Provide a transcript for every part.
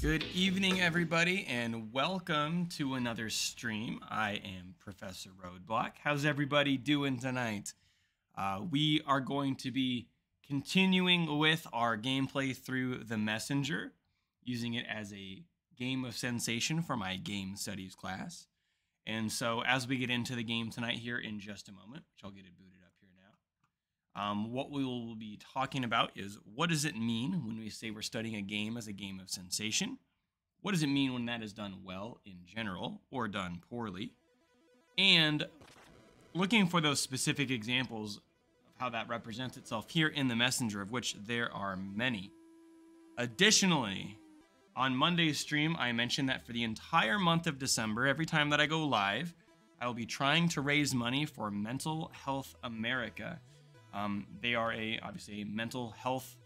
Good evening, everybody, and welcome to another stream. I am Professor Roadblock. How's everybody doing tonight? We are going to be continuing with our gameplay through The Messenger, using it as a game of sensation for my game studies class. And so as we get into the game tonight here in just a moment, which I'll get it booted up here now, what we will be talking about is what does it mean when we say we're studying a game as a game of sensation? What does it mean when that is done well in general or done poorly? And looking for those specific examples of how that represents itself here in The Messenger, of which there are many. Additionally, on Monday's stream, I mentioned that for the entire month of December, every time that I go live, I will be trying to raise money for Mental Health America. They are obviously a mental health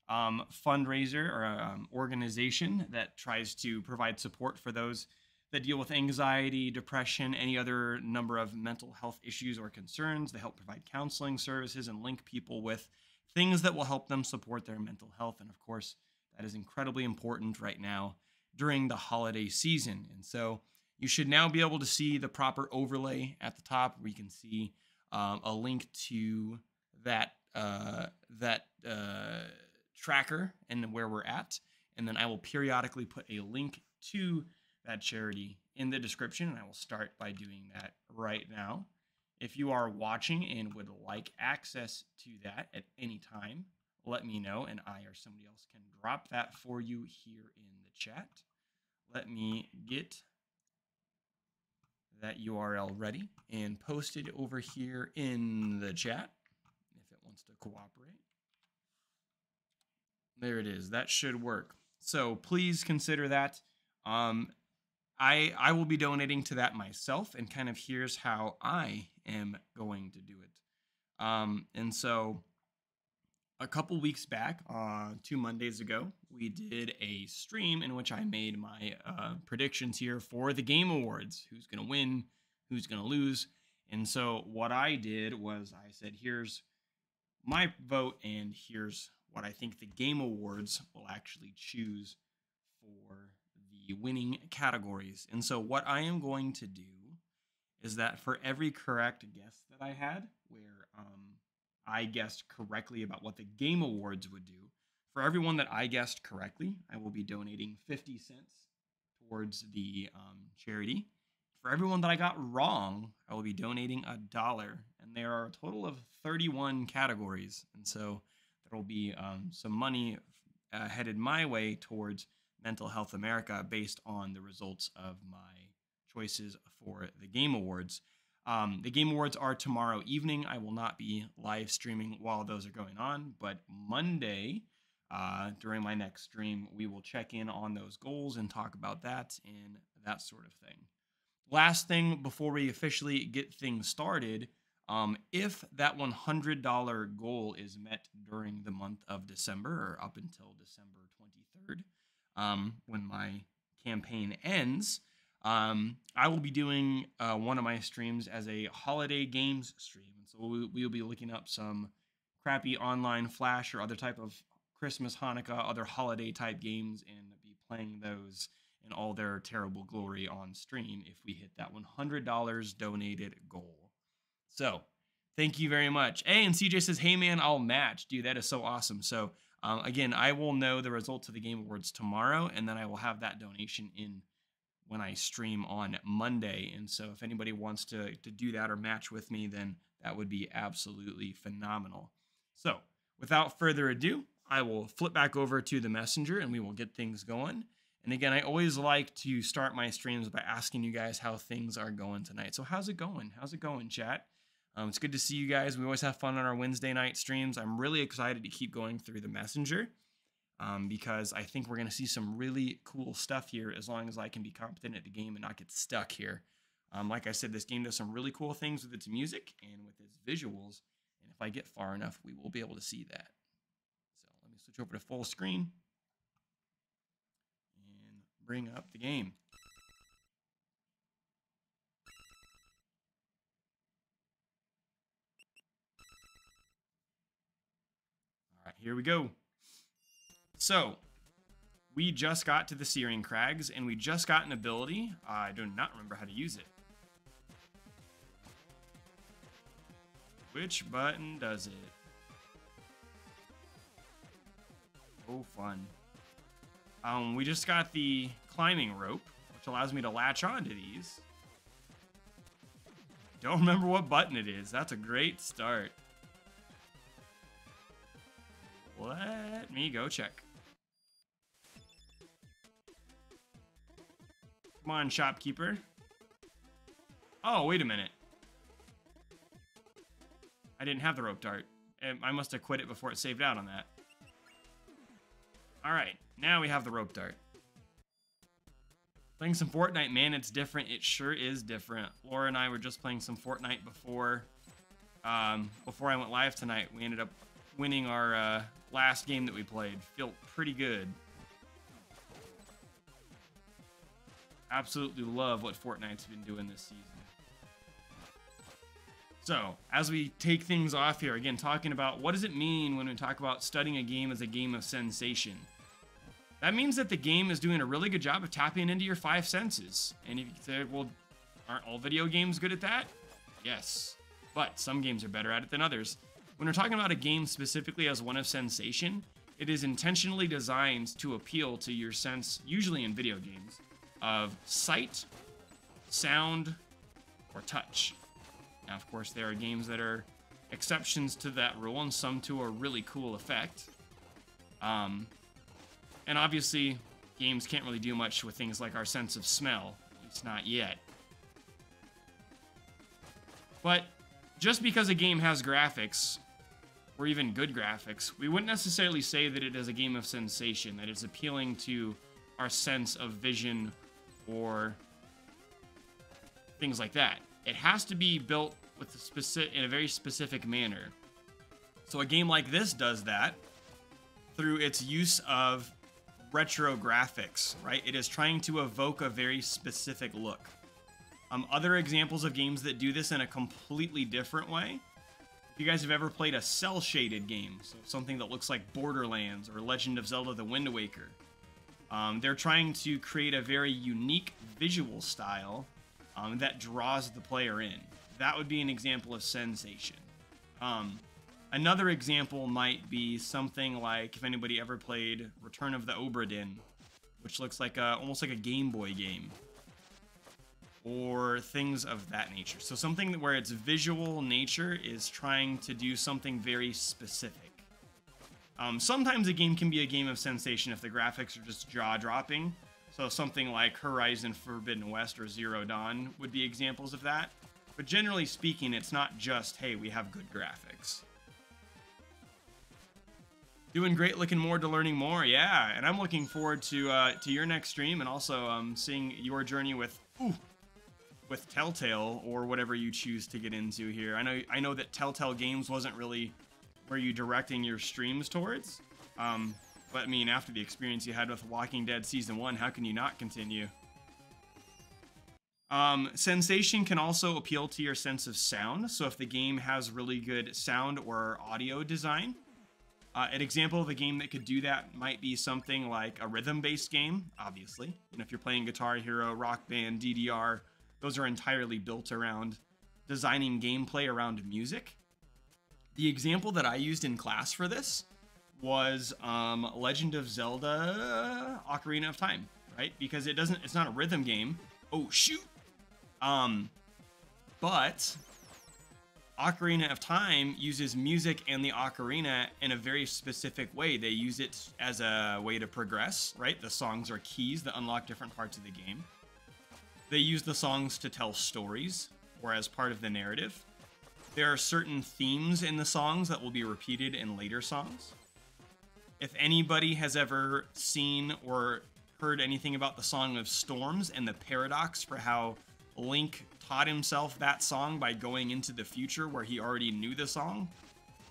fundraiser or organization that tries to provide support for those that deal with anxiety, depression, any other number of mental health issues or concerns. They help provide counseling services and link people with things that will help them support their mental health. And of course, that is incredibly important right now during the holiday season. And so you should now be able to see the proper overlay at the top where you can see a link to that tracker and where we're at. And then I will periodically put a link to that charity in the description. And I will start by doing that right now. If you are watching and would like access to that at any time, let me know, and I or somebody else can drop that for you here in the chat. Let me get that URL ready and post it over here in the chat if it wants to cooperate. There it is. That should work. So please consider that. I will be donating to that myself, and kind of here's how I am going to do it. And so a couple weeks back, 2 Mondays ago, we did a stream in which I made my predictions here for the Game Awards. Who's going to win, who's going to lose. And so what I did was I said, here's my vote, and here's what I think the Game Awards will actually choose for the winning categories. And so what I am going to do is that for every correct guess that I had, where I guessed correctly about what the Game Awards would do, for everyone that I guessed correctly, I will be donating 50 cents towards the charity. For everyone that I got wrong, I will be donating $1. And there are a total of 31 categories. And so there will be some money headed my way towards Mental Health America based on the results of my choices for the Game Awards. The Game Awards are tomorrow evening. I will not be live streaming while those are going on, but Monday, during my next stream, we will check in on those goals and talk about that and that sort of thing. Last thing before we officially get things started, if that $100 goal is met during the month of December or up until December 23rd, when my campaign ends, I will be doing one of my streams as a holiday games stream. And so we will be looking up some crappy online Flash or other type of Christmas, Hanukkah, other holiday type games and be playing those in all their terrible glory on stream if we hit that $100 donated goal. So thank you very much. Hey, and CJ says, hey man, I'll match. Dude, that is so awesome. So again, I will know the results of the Game Awards tomorrow, and then I will have that donation in when I stream on Monday. And so if anybody wants to do that or match with me, then that would be absolutely phenomenal. So without further ado, I will flip back over to the Messenger and we will get things going. And again, I always like to start my streams by asking you guys how things are going tonight. So how's it going? How's it going, chat? It's good to see you guys. We always have fun on our Wednesday night streams. I'm really excited to keep going through the Messenger because I think we're going to see some really cool stuff here as long as I can be competent at the game and not get stuck here. Like I said, this game does some really cool things with its music and with its visuals. And if I get far enough, we will be able to see that. So let me switch over to full screen and bring up the game. All right, here we go. So we just got to the Searing Crags, and we just got an ability. I do not remember how to use it. Which button does it? Oh, fun. We just got the climbing rope, which allows me to latch onto these. Don't remember what button it is. That's a great start. Let me go check. Come on, shopkeeper. Oh, wait a minute. I didn't have the rope dart. I must have quit it before it saved out on that. Alright, now we have the rope dart. Playing some Fortnite, man, it's different. It sure is different. Laura and I were just playing some Fortnite before I went live tonight. We ended up winning our last game that we played. Felt pretty good. Absolutely love what Fortnite's been doing this season. So, as we take things off here, again, talking about what does it mean when we talk about studying a game as a game of sensation? That means that the game is doing a really good job of tapping into your 5 senses. And if you say, well, aren't all video games good at that? Yes, but some games are better at it than others. When we're talking about a game specifically as one of sensation, it is intentionally designed to appeal to your sense, usually in video games, of sight, sound, or touch. Now, of course, there are games that are exceptions to that rule and some to a really cool effect. And obviously, games can't really do much with things like our sense of smell, at least not yet. But just because a game has graphics, or even good graphics, we wouldn't necessarily say that it is a game of sensation, that it's appealing to our sense of vision or things like that. It has to be built with in a very specific manner. So a game like this does that through its use of retro graphics, right? It is trying to evoke a very specific look. Other examples of games that do this in a completely different way. If you guys have ever played a cel-shaded game, so something that looks like Borderlands or Legend of Zelda: The Wind Waker, they're trying to create a very unique visual style that draws the player in. That would be an example of sensation. Another example might be something like, if anybody ever played Return of the Obra Dinn, which looks like almost like a Game Boy game, or things of that nature. So something where its visual nature is trying to do something very specific. Sometimes a game can be a game of sensation if the graphics are just jaw-dropping. So something like Horizon Forbidden West or Zero Dawn would be examples of that. But generally speaking, it's not just, hey, we have good graphics. Doing great, looking forward to learning more, yeah. And I'm looking forward to your next stream and also seeing your journey with Telltale or whatever you choose to get into here. I know that Telltale Games wasn't really where you directing your streams towards. But I mean, after the experience you had with Walking Dead Season 1, how can you not continue? Sensation can also appeal to your sense of sound. So if the game has really good sound or audio design, an example of a game that could do that might be something like a rhythm-based game, obviously. You know, if you're playing Guitar Hero, Rock Band, DDR, those are entirely built around designing gameplay around music. The example that I used in class for this was Legend of Zelda Ocarina of Time, right? Because it's not a rhythm game. Oh, shoot! But Ocarina of Time uses music and the ocarina in a very specific way. They use it as a way to progress, right? The songs are keys that unlock different parts of the game. They use the songs to tell stories or as part of the narrative. There are certain themes in the songs that will be repeated in later songs. If anybody has ever seen or heard anything about the Song of Storms and the paradox for how Link taught himself that song by going into the future where he already knew the song,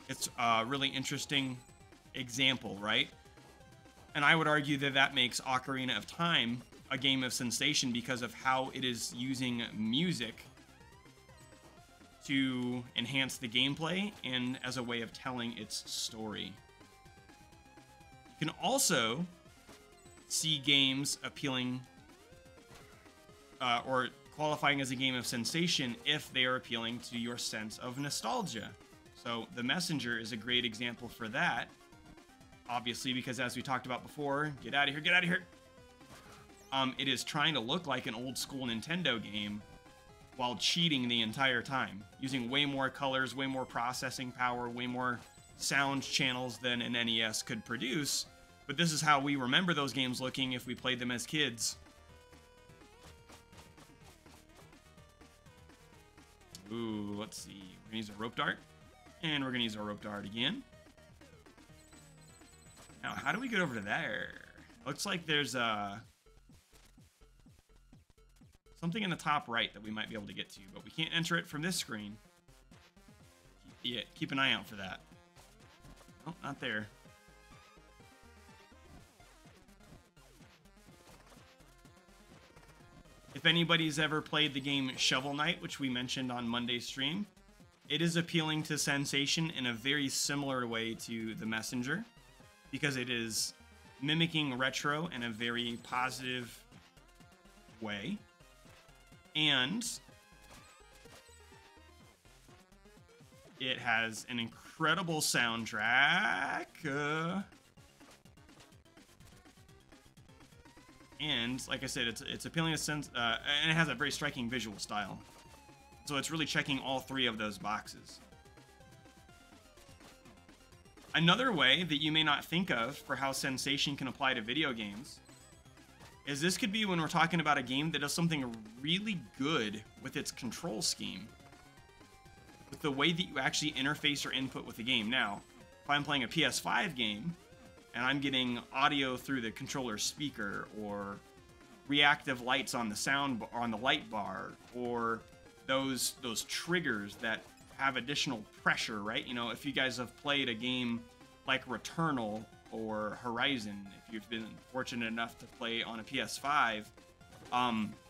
it's a really interesting example, right? And I would argue that that makes Ocarina of Time a game of sensation because of how it is using music to enhance the gameplay and as a way of telling its story. You can also see games appealing or qualifying as a game of sensation if they are appealing to your sense of nostalgia. So The Messenger is a great example for that. Obviously, because as we talked about before, get out of here, get out of here. It is trying to look like an old school Nintendo game while cheating the entire time, using way more colors, way more processing power, way more sound channels than an NES could produce. But this is how we remember those games looking if we played them as kids. Ooh, let's see. We're gonna use a rope dart. And we're gonna use our rope dart again. Now, how do we get over to there? Looks like there's something in the top right that we might be able to get to, but we can't enter it from this screen. Keep an eye out for that. Oh, not there. If anybody's ever played the game Shovel Knight, which we mentioned on Monday's stream, it is appealing to sensation in a very similar way to The Messenger, because it is mimicking retro in a very positive way. And it has an incredible soundtrack. And like I said, it's appealing to sense, and it has a very striking visual style. So it's really checking all three of those boxes. Another way that you may not think of for how sensation can apply to video games is this could be when we're talking about a game that does something really good with its control scheme, with the way that you actually interface or input with the game. Now, if I'm playing a PS5 game and I'm getting audio through the controller speaker, or reactive lights on the sound or on the light bar, or those triggers that have additional pressure, right? You know, if you guys have played a game like Returnal or Horizon, if you've been fortunate enough to play on a PS5,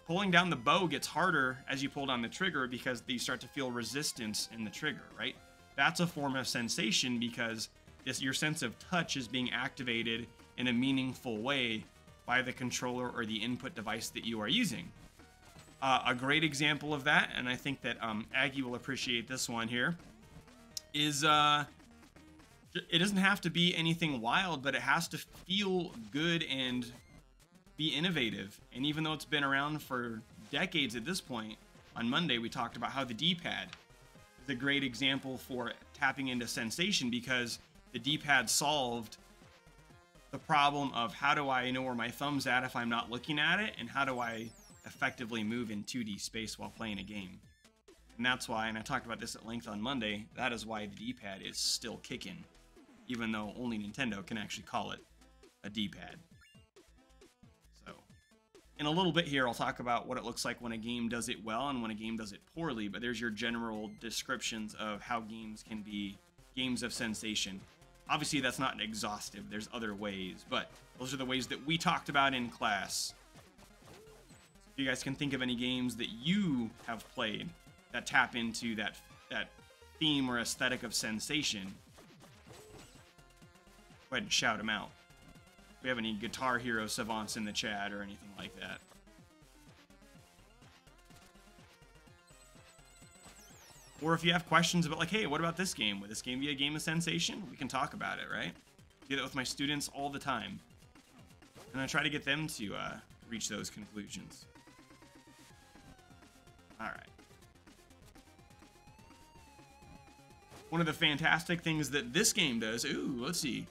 pulling down the bow gets harder as you pull down the trigger because you start to feel resistance in the trigger, right? That's a form of sensation because your sense of touch is being activated in a meaningful way by the controller or the input device that you are using. A great example of that, and I think that Aggie will appreciate this one here, is it doesn't have to be anything wild, but it has to feel good and be innovative. And even though it's been around for decades at this point, on Monday we talked about how the D-pad is a great example for tapping into sensation, because the D-pad solved the problem of how do I know where my thumb's at if I'm not looking at it, and how do I effectively move in 2D space while playing a game. And that's why, and I talked about this at length on Monday, that is why the D-pad is still kicking, even though only Nintendo can actually call it a D-pad. So, in a little bit here, I'll talk about what it looks like when a game does it well and when a game does it poorly, but there's your general descriptions of how games can be games of sensation. Obviously, that's not exhaustive. There's other ways, but those are the ways that we talked about in class. So if you guys can think of any games that you have played that tap into that theme or aesthetic of sensation, go ahead and shout them out. If we have any Guitar Hero savants in the chat or anything like that. Or if you have questions about, like, hey, what about this game? Would this game be a game of sensation? We can talk about it, right? I do that with my students all the time. And I try to get them to reach those conclusions. All right. One of the fantastic things that this game does... Ooh, let's see.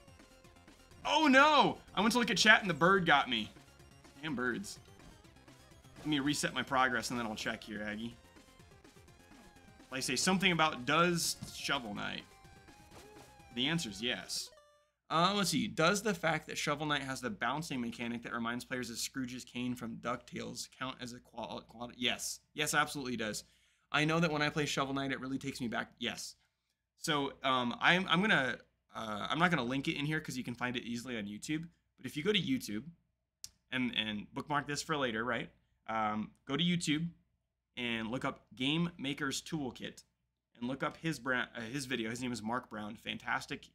Oh, no! I went to look at chat and the bird got me. Damn birds. Let me reset my progress and then I'll check here, Aggie. I say something about does Shovel Knight? The answer is yes. Let's see. Does the fact that Shovel Knight has the bouncing mechanic that reminds players of Scrooge's cane from DuckTales count as a quality? Yes. Yes, absolutely does. I know that when I play Shovel Knight, it really takes me back. Yes. So I'm not gonna link it in here because you can find it easily on YouTube. But if you go to YouTube and bookmark this for later, right? Go to YouTube and look up Game Maker's Toolkit, and look up his video. His name is Mark Brown. Fantastic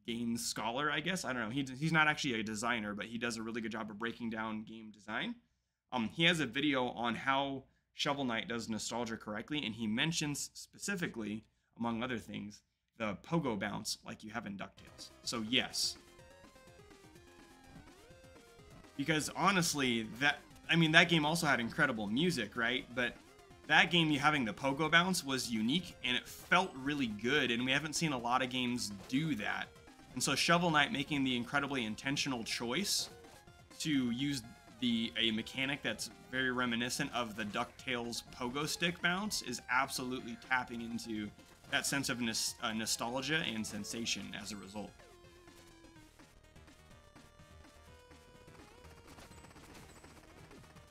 game scholar, I guess. I don't know. He's not actually a designer, but he does a really good job of breaking down game design. He has a video on how Shovel Knight does nostalgia correctly, and he mentions specifically, among other things, the pogo bounce like you have in DuckTales. So yes. Because honestly, that game also had incredible music, right? But that game, you having the pogo bounce was unique, and it felt really good, and we haven't seen a lot of games do that. And so Shovel Knight making the incredibly intentional choice to use a mechanic that's very reminiscent of the DuckTales pogo stick bounce is absolutely tapping into that sense of nostalgia and sensation as a result.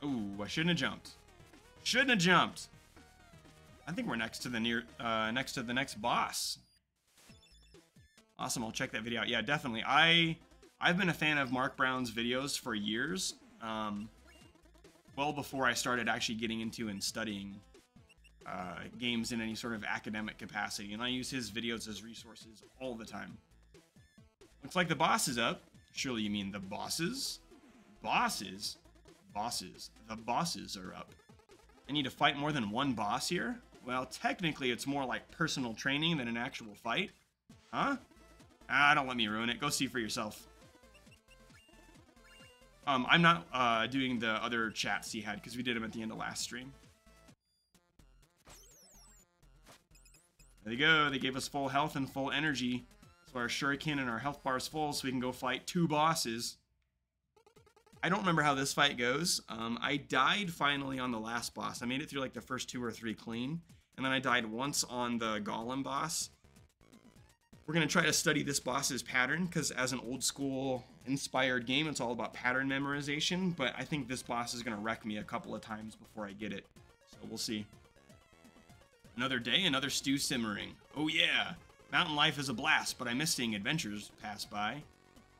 Ooh, I shouldn't have jumped. Shouldn't have jumped. I think we're next to the next boss. Awesome, I'll check that video out. Yeah, definitely. I've been a fan of Mark Brown's videos for years. Well before I started actually getting into and studying games in any sort of academic capacity, and I use his videos as resources all the time. Looks like the boss is up. Surely you mean the bosses? Bosses? Bosses. The bosses are up. I need to fight more than one boss here? Well, technically it's more like personal training than an actual fight. Huh? Ah, don't let me ruin it. Go see for yourself. I'm not doing the other chats he had because we did them at the end of last stream. There you go. They gave us full health and full energy. So our shuriken and our health bar is full, so we can go fight 2 bosses. I don't remember how this fight goes. I died finally on the last boss. I made it through like the first 2 or 3 clean. And then I died once on the Golem boss. We're going to try to study this boss's pattern, because as an old school inspired game, it's all about pattern memorization, but I think this boss is going to wreck me a couple of times before I get it. So we'll see. Another day, another stew simmering. Oh yeah, mountain life is a blast, but I miss seeing adventures pass by.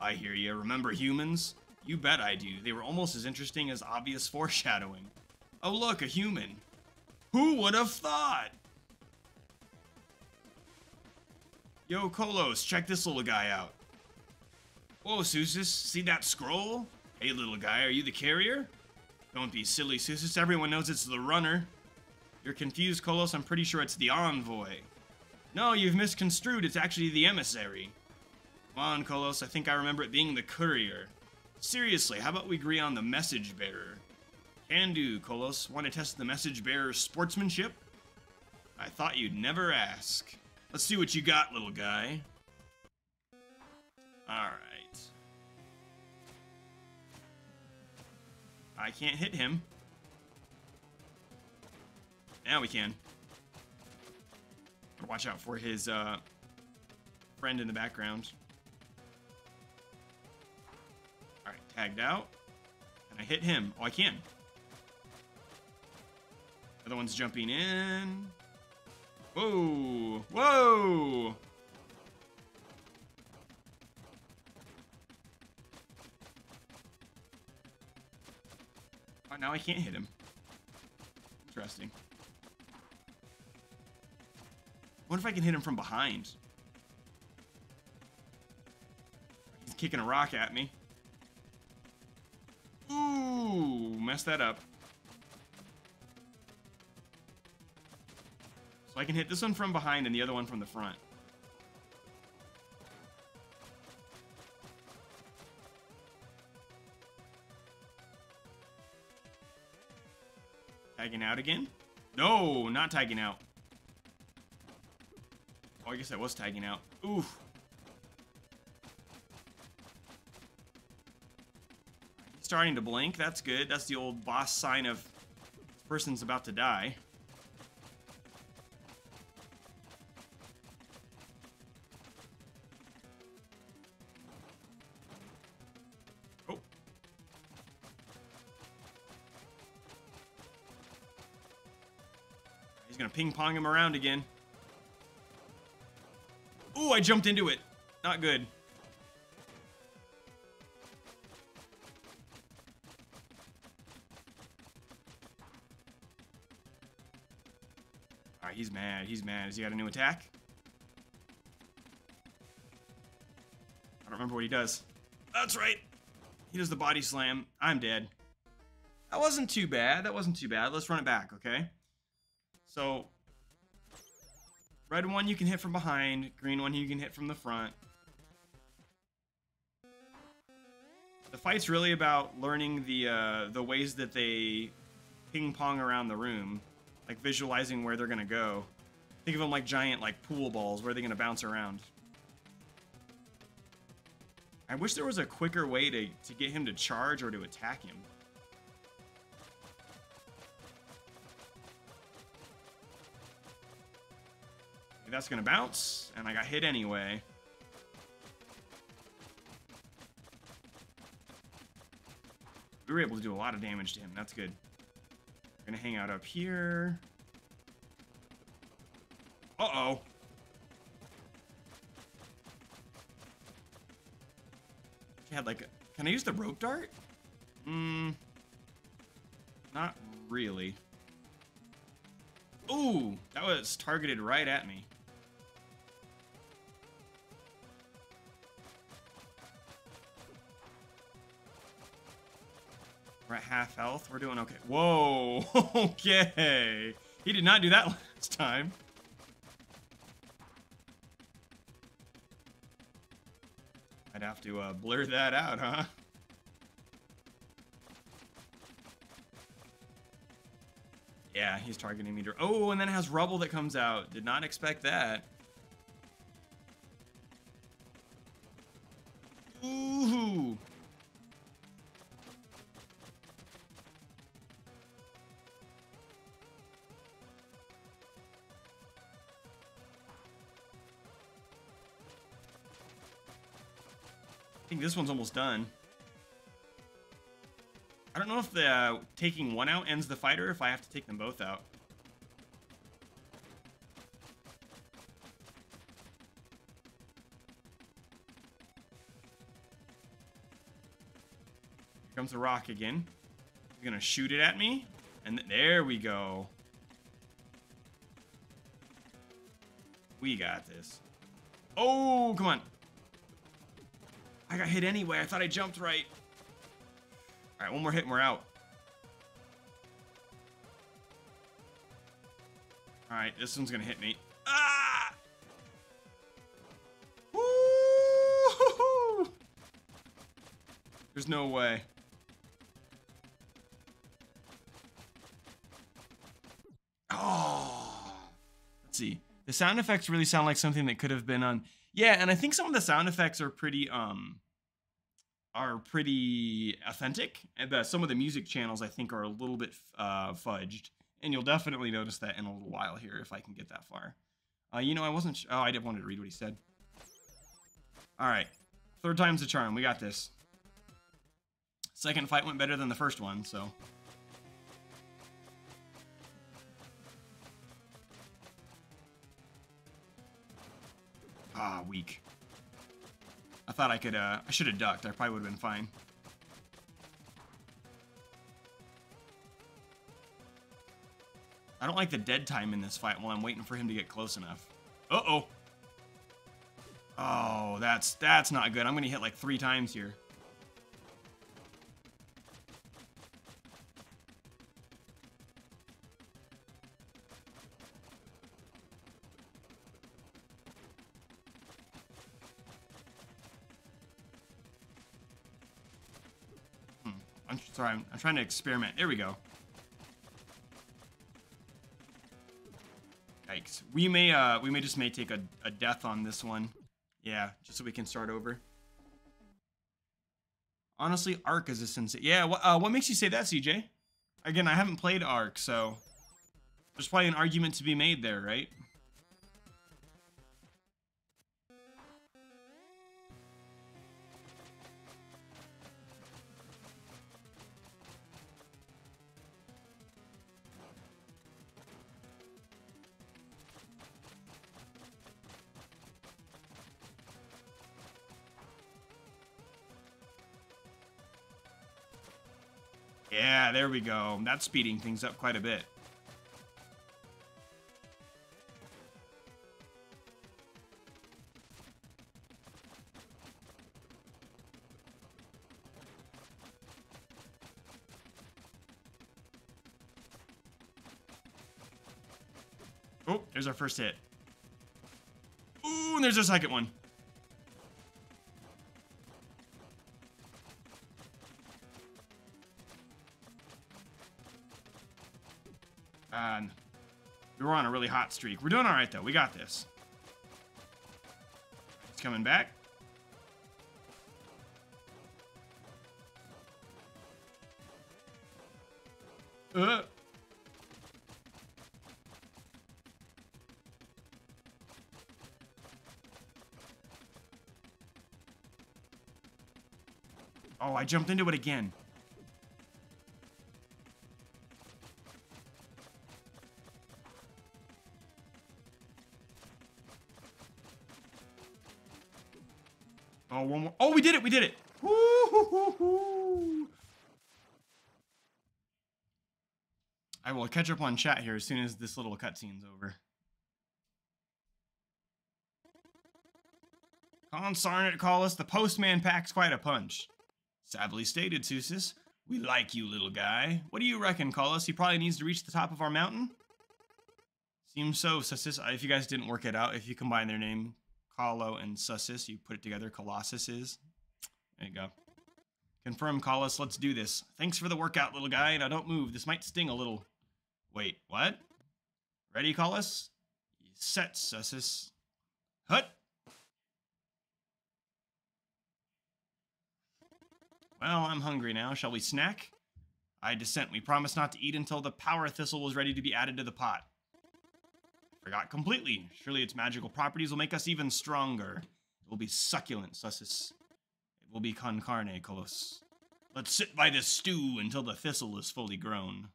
I hear ya. Remember humans? You bet I do. They were almost as interesting as obvious foreshadowing. Oh look, a human. Who would have thought? Yo, Kolos, check this little guy out. Whoa, Susus, see that scroll? Hey, little guy, are you the carrier? Don't be silly, Susus. Everyone knows it's the runner. You're confused, Kolos. I'm pretty sure it's the envoy. No, you've misconstrued. It's actually the emissary. Come on, Kolos. I think I remember it being the courier. Seriously, how about we agree on the message bearer? Can do, Kolos. Want to test the message bearer's sportsmanship? I thought you'd never ask. Let's see what you got, little guy. Alright. I can't hit him. Now we can. Watch out for his friend in the background. Alright, tagged out. Can I hit him? Oh, I can. The other one's jumping in. Whoa! Whoa! Oh, now I can't hit him. Interesting. What if I can hit him from behind? He's kicking a rock at me. Ooh, messed that up. So I can hit this one from behind and the other one from the front. Tagging out again? No, not tagging out. Oh, I guess I was tagging out. Oof. Starting to blink. That's good. That's the old boss sign of this person's about to die. Oh. He's gonna ping-pong him around again. Ooh, I jumped into it. Not good. Alright, he's mad. He's mad. Has he got a new attack? don't remember what he does. That's right. He does the body slam. I'm dead. That wasn't too bad. That wasn't too bad. Let's run it back, okay? So, red one you can hit from behind. Green one you can hit from the front. The fight's really about learning the ways that they ping pong around the room, like visualizing where they're gonna go. Think of them like giant like pool balls where they're gonna bounce around. I wish there was a quicker way to get him to charge or to attack him. Okay, that's gonna bounce, and I got hit anyway. We were able to do a lot of damage to him. That's good. We're gonna hang out up here. Uh-oh. Had like a, can I use the rope dart? Not really. Ooh, that was targeted right at me. We're at half health. We're doing okay. Whoa, okay. He did not do that last time. I'd have to blur that out, huh? Yeah, he's targeting me. Oh, and then it has rubble that comes out. Did not expect that. Ooh. I think this one's almost done. I don't know if the taking one out ends the fight or if I have to take them both out. Here comes the rock again. He's gonna shoot it at me, and there we go. We got this. Oh, come on. I got hit anyway. I thought I jumped right. All right, one more hit and we're out. All right, this one's gonna hit me. Ah! Woo! There's no way. Oh! Let's see. The sound effects really sound like something that could have been on. Yeah, and I think some of the sound effects are pretty authentic. And some of the music channels I think are a little bit fudged, and you'll definitely notice that in a little while here if I can get that far. You know, I wasn't. Oh, I did wanted to read what he said. All right, third time's the charm. We got this. Second fight went better than the first one, so. Ah, weak. I thought I could, I should have ducked. I probably would have been fine. I don't like the dead time in this fight while I'm waiting for him to get close enough. Uh-oh. Oh, that's not good. I'm gonna hit like 3 times here. I'm sorry, I'm trying to experiment. There we go. Yikes. We may just take a death on this one. Yeah, just so we can start over. Honestly, Ark is a sensei. Yeah, what makes you say that, CJ? Again, I haven't played Ark, so there's probably an argument to be made there, right? Yeah, there we go. That's speeding things up quite a bit. Oh, there's our first hit. Ooh, and there's our second one. We were on a really hot streak. We're doing all right, though. We got this. It's coming back. Oh, I jumped into it again. Oh, one more. Oh, we did it. We did it. Woo-hoo-hoo-hoo. I will catch up on chat here as soon as this little cutscene's over. Consarn it, Collis. The postman packs quite a punch. Savely stated, Seuss. We like you, little guy. What do you reckon, Collis? He probably needs to reach the top of our mountain? Seems so, Sussis. If you guys didn't work it out, if you combine their name, Colo and Sussis, you put it together, Colossus is. There you go. Confirm, Collis. Let's do this. Thanks for the workout, little guy. Now don't move. This might sting a little. Wait, what? Ready, Collis? Set, Sussis. Hut! Well, I'm hungry now. Shall we snack? I dissent. We promised not to eat until the power thistle was ready to be added to the pot. Forgot completely. Surely its magical properties will make us even stronger. It will be succulent, Sussis. It will be con carne, Colossus. Let's sit by this stew until the thistle is fully grown.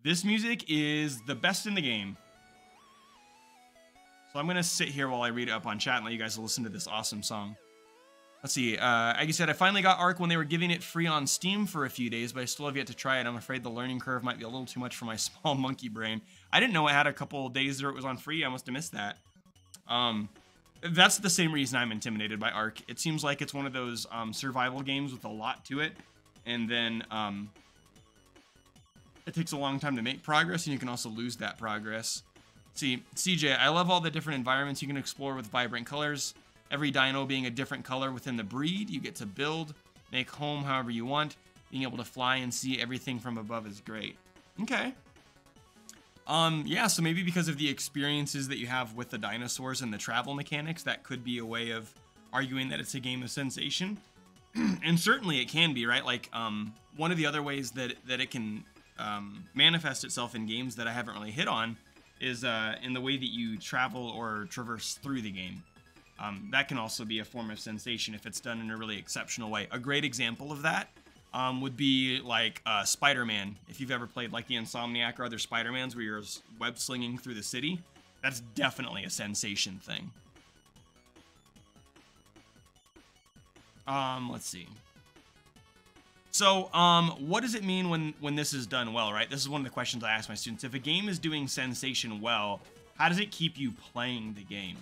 This music is the best in the game. So I'm going to sit here while I read it up on chat and let you guys listen to this awesome song. Let's see. Like I said, I finally got Ark when they were giving it free on Steam for a few days, but I still have yet to try it. I'm afraid the learning curve might be a little too much for my small monkey brain. I didn't know it had a couple of days where it was on free. I must have missed that. That's the same reason I'm intimidated by Ark. It seems like it's one of those survival games with a lot to it. And then it takes a long time to make progress, and you can also lose that progress. See, CJ, I love all the different environments you can explore with vibrant colors. Every dino being a different color within the breed. You get to build, make home however you want. Being able to fly and see everything from above is great. Okay. Yeah, so maybe because of the experiences that you have with the dinosaurs and the travel mechanics, that could be a way of arguing that it's a game of sensation. And certainly it can be, right? Like, one of the other ways that it can manifest itself in games that I haven't really hit on is in the way that you travel or traverse through the game. That can also be a form of sensation if it's done in a really exceptional way. A great example of that would be like Spider-Man. If you've ever played like the Insomniac or other Spider-Mans where you're web slinging through the city, that's definitely a sensation thing. Let's see. So, what does it mean when this is done well, right? This is one of the questions I ask my students. If a game is doing sensation well, how does it keep you playing the game?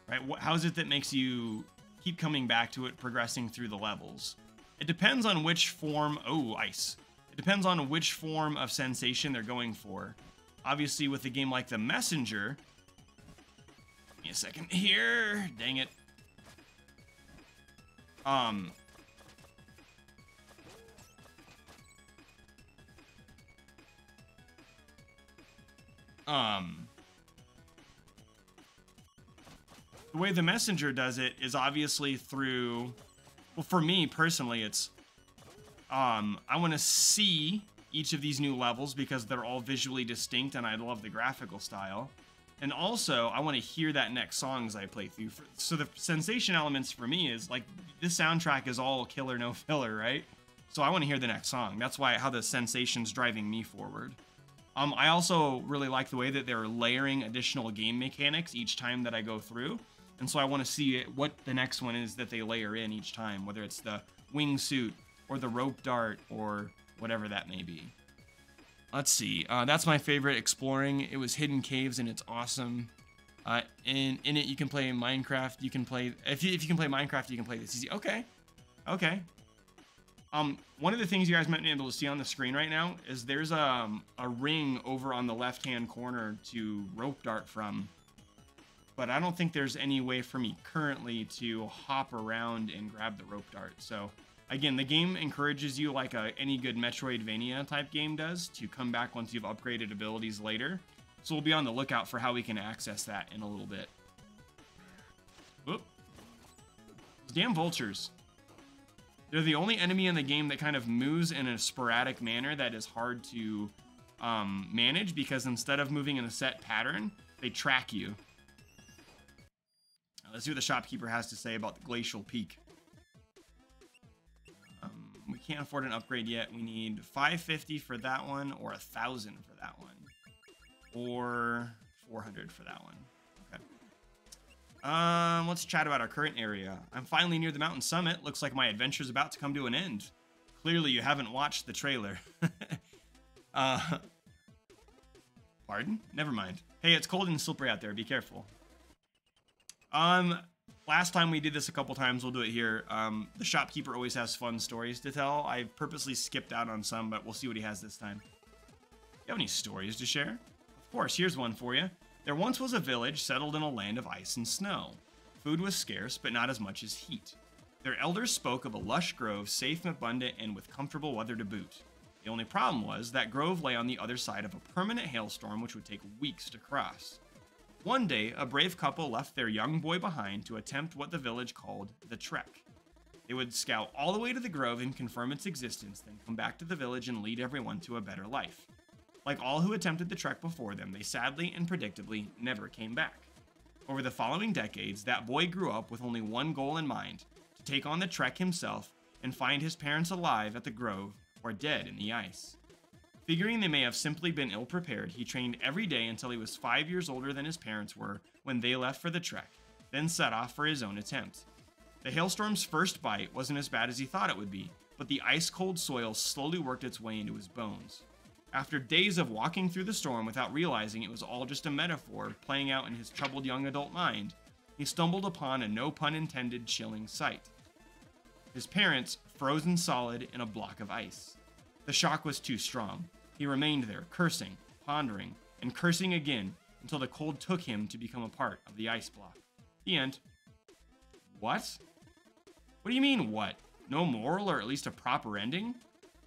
Right? How is it that makes you keep coming back to it, progressing through the levels? It depends on which form... Oh, ice. It depends on which form of sensation they're going for. Obviously, with a game like The Messenger... Give me a second here. Dang it. The way The Messenger does it is obviously through, well, for me personally, it's, I want to see each of these new levels because they're all visually distinct and I love the graphical style. And also, I want to hear that next song as I play through. So the sensation elements for me is, like, this soundtrack is all killer, no filler, right? So I want to hear the next song. That's how the sensation's driving me forward. I also really like the way that they're layering additional game mechanics each time that I go through. And so I want to see what the next one is that they layer in each time, whether it's the wingsuit or the rope dart or whatever that may be. Let's see. That's my favorite, exploring. It was Hidden Caves, and it's awesome. In it, you can play Minecraft. You can play... If you can play Minecraft, you can play this easy. Okay. Okay. One of the things you guys might be able to see on the screen right now is there's a ring over on the left-hand corner to rope dart from. But I don't think there's any way for me currently to hop around and grab the rope dart. So, again, the game encourages you, like any good Metroidvania type game does, to come back once you've upgraded abilities later. So we'll be on the lookout for how we can access that in a little bit. Whoop. Those damn vultures. They're the only enemy in the game that kind of moves in a sporadic manner that is hard to manage, because instead of moving in a set pattern, they track you. Let's see what the shopkeeper has to say about the Glacial Peak. We can't afford an upgrade yet. We need 550 for that one, or 1,000 for that one, or 400 for that one. Okay. Let's chat about our current area. I'm finally near the mountain summit. Looks like my adventure's about to come to an end. Clearly, you haven't watched the trailer. Pardon? Never mind. Hey, it's cold and slippery out there. Be careful. Last time we did this a couple times, we'll do it here. The shopkeeper always has fun stories to tell. I purposely skipped out on some, but we'll see what he has this time. You have any stories to share? Of course, here's one for you. There once was a village settled in a land of ice and snow. Food was scarce, but not as much as heat. Their elders spoke of a lush grove, safe and abundant, and with comfortable weather to boot. The only problem was that grove lay on the other side of a permanent hailstorm which would take weeks to cross. One day, a brave couple left their young boy behind to attempt what the village called the trek. They would scout all the way to the grove and confirm its existence, then come back to the village and lead everyone to a better life. Like all who attempted the trek before them, they sadly and predictably never came back. Over the following decades, that boy grew up with only one goal in mind: to take on the trek himself and find his parents alive at the grove or dead in the ice. Figuring they may have simply been ill-prepared, he trained every day until he was 5 years older than his parents were when they left for the trek, then set off for his own attempt. The hailstorm's first bite wasn't as bad as he thought it would be, but the ice-cold soil slowly worked its way into his bones. After days of walking through the storm without realizing it was all just a metaphor playing out in his troubled young adult mind, he stumbled upon a no-pun-intended chilling sight. His parents frozen solid in a block of ice. The shock was too strong. He remained there, cursing, pondering, and cursing again until the cold took him to become a part of the ice block. The end. What? What do you mean, what? No moral, or at least a proper ending?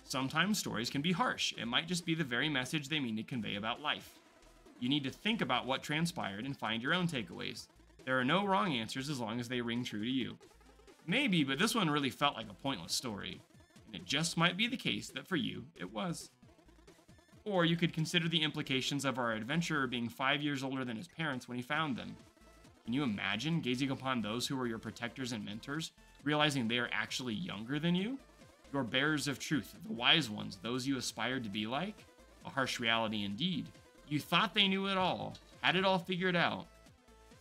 Sometimes stories can be harsh. It might just be the very message they mean to convey about life. You need to think about what transpired and find your own takeaways. There are no wrong answers as long as they ring true to you. Maybe, but this one really felt like a pointless story. And it just might be the case that for you, it was. Or you could consider the implications of our adventurer being 5 years older than his parents when he found them. Can you imagine gazing upon those who were your protectors and mentors, realizing they are actually younger than you? Your bearers of truth, the wise ones, those you aspired to be like? A harsh reality indeed. You thought they knew it all, had it all figured out,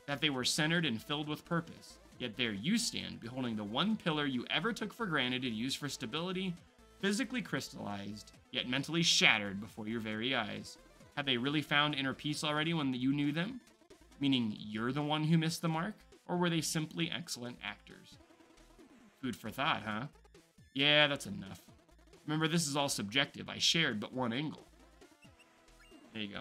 that they were centered and filled with purpose. Yet there you stand, beholding the one pillar you ever took for granted and used for stability, physically crystallized, yet mentally shattered before your very eyes. Had they really found inner peace already when you knew them? Meaning you're the one who missed the mark? Or were they simply excellent actors? Food for thought, huh? Yeah, that's enough. Remember, this is all subjective. I shared but one angle. There you go.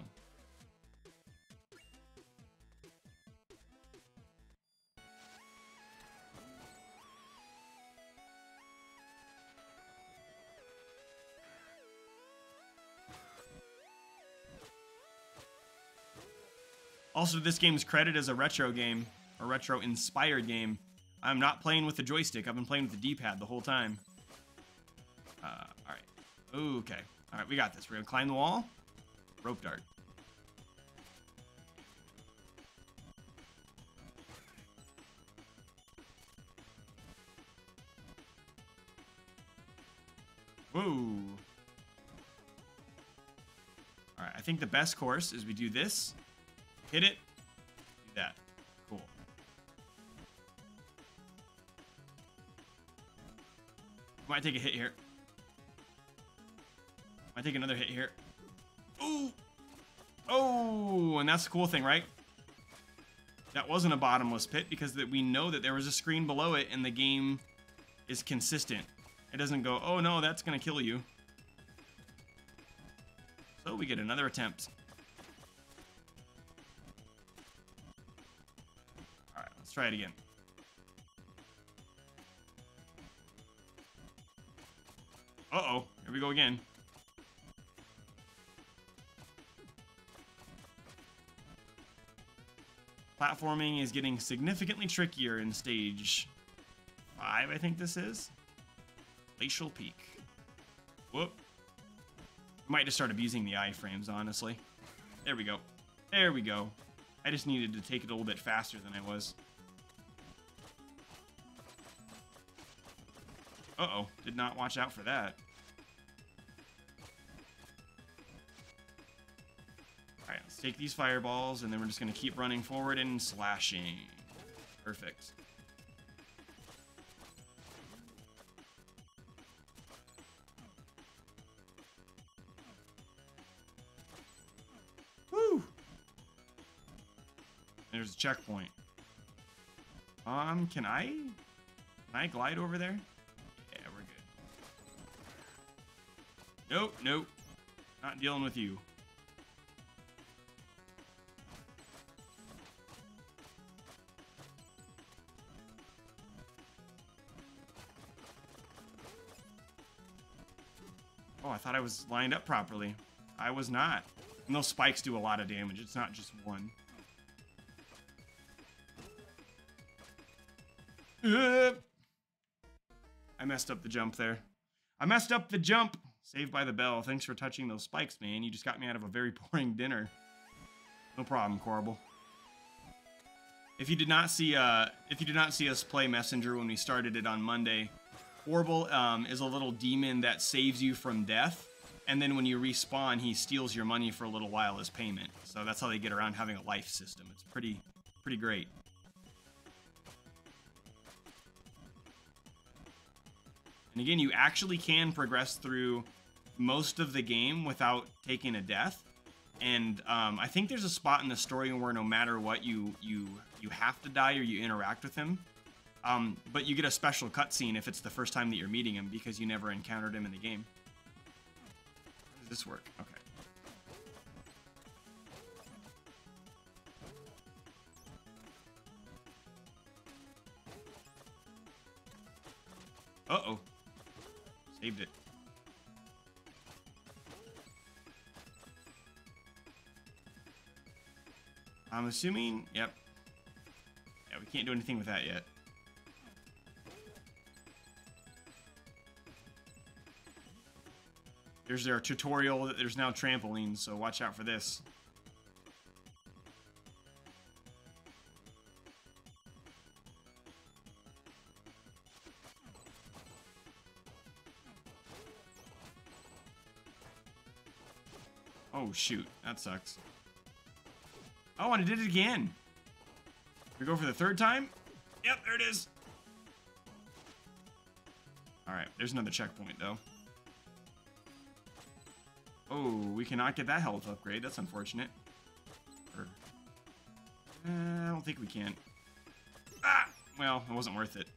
Also, this game's credit as a retro game, a retro-inspired game. I'm not playing with the joystick. I've been playing with the D-pad the whole time. Alright. Okay. Alright, we got this. We're gonna climb the wall. Rope dart. Whoa. Alright, I think the best course is we do this. Hit it. Do that. Cool. Might take a hit here. Might take another hit here. Ooh! Oh! And that's the cool thing, right? That wasn't a bottomless pit because we know that there was a screen below it and the game is consistent. It doesn't go, oh no, that's gonna kill you. So we get another attempt. Alright, let's try it again. Uh-oh, here we go again. Platforming is getting significantly trickier in stage 5, I think this is. Glacial Peak. Whoop. Might just start abusing the iframes, honestly. There we go. There we go. I just needed to take it a little bit faster than I was. Uh-oh. Did not watch out for that. Alright, let's take these fireballs, and then we're just going to keep running forward and slashing. Perfect. Woo! There's a checkpoint. Can I glide over there? Yeah, we're good. Nope, nope. Not dealing with you. Oh, I thought I was lined up properly. I was not. And those spikes do a lot of damage. It's not just one. I messed up the jump there. I messed up the jump. Saved by the bell. Thanks for touching those spikes, man. You just got me out of a very boring dinner. No problem, Corbel. If you did not see us play Messenger when we started it on Monday, Corbel is a little demon that saves you from death, and then when you respawn, he steals your money for a little while as payment. So that's how they get around having a life system. It's pretty great. And again, you actually can progress through most of the game without taking a death. And I think there's a spot in the story where no matter what, you have to die or you interact with him. But you get a special cutscene if it's the first time that you're meeting him because you never encountered him in the game. How does this work? Okay. Uh-oh. Saved it. I'm assuming, yep. Yeah, we can't do anything with that yet. There's their tutorial that there's now trampolines, so watch out for this. Oh shoot, that sucks. Oh, and I did it again. We go for the third time? Yep, there it is. Alright, there's another checkpoint though. Oh, we cannot get that health upgrade. That's unfortunate. I don't think we can. Ah! Well, it wasn't worth it.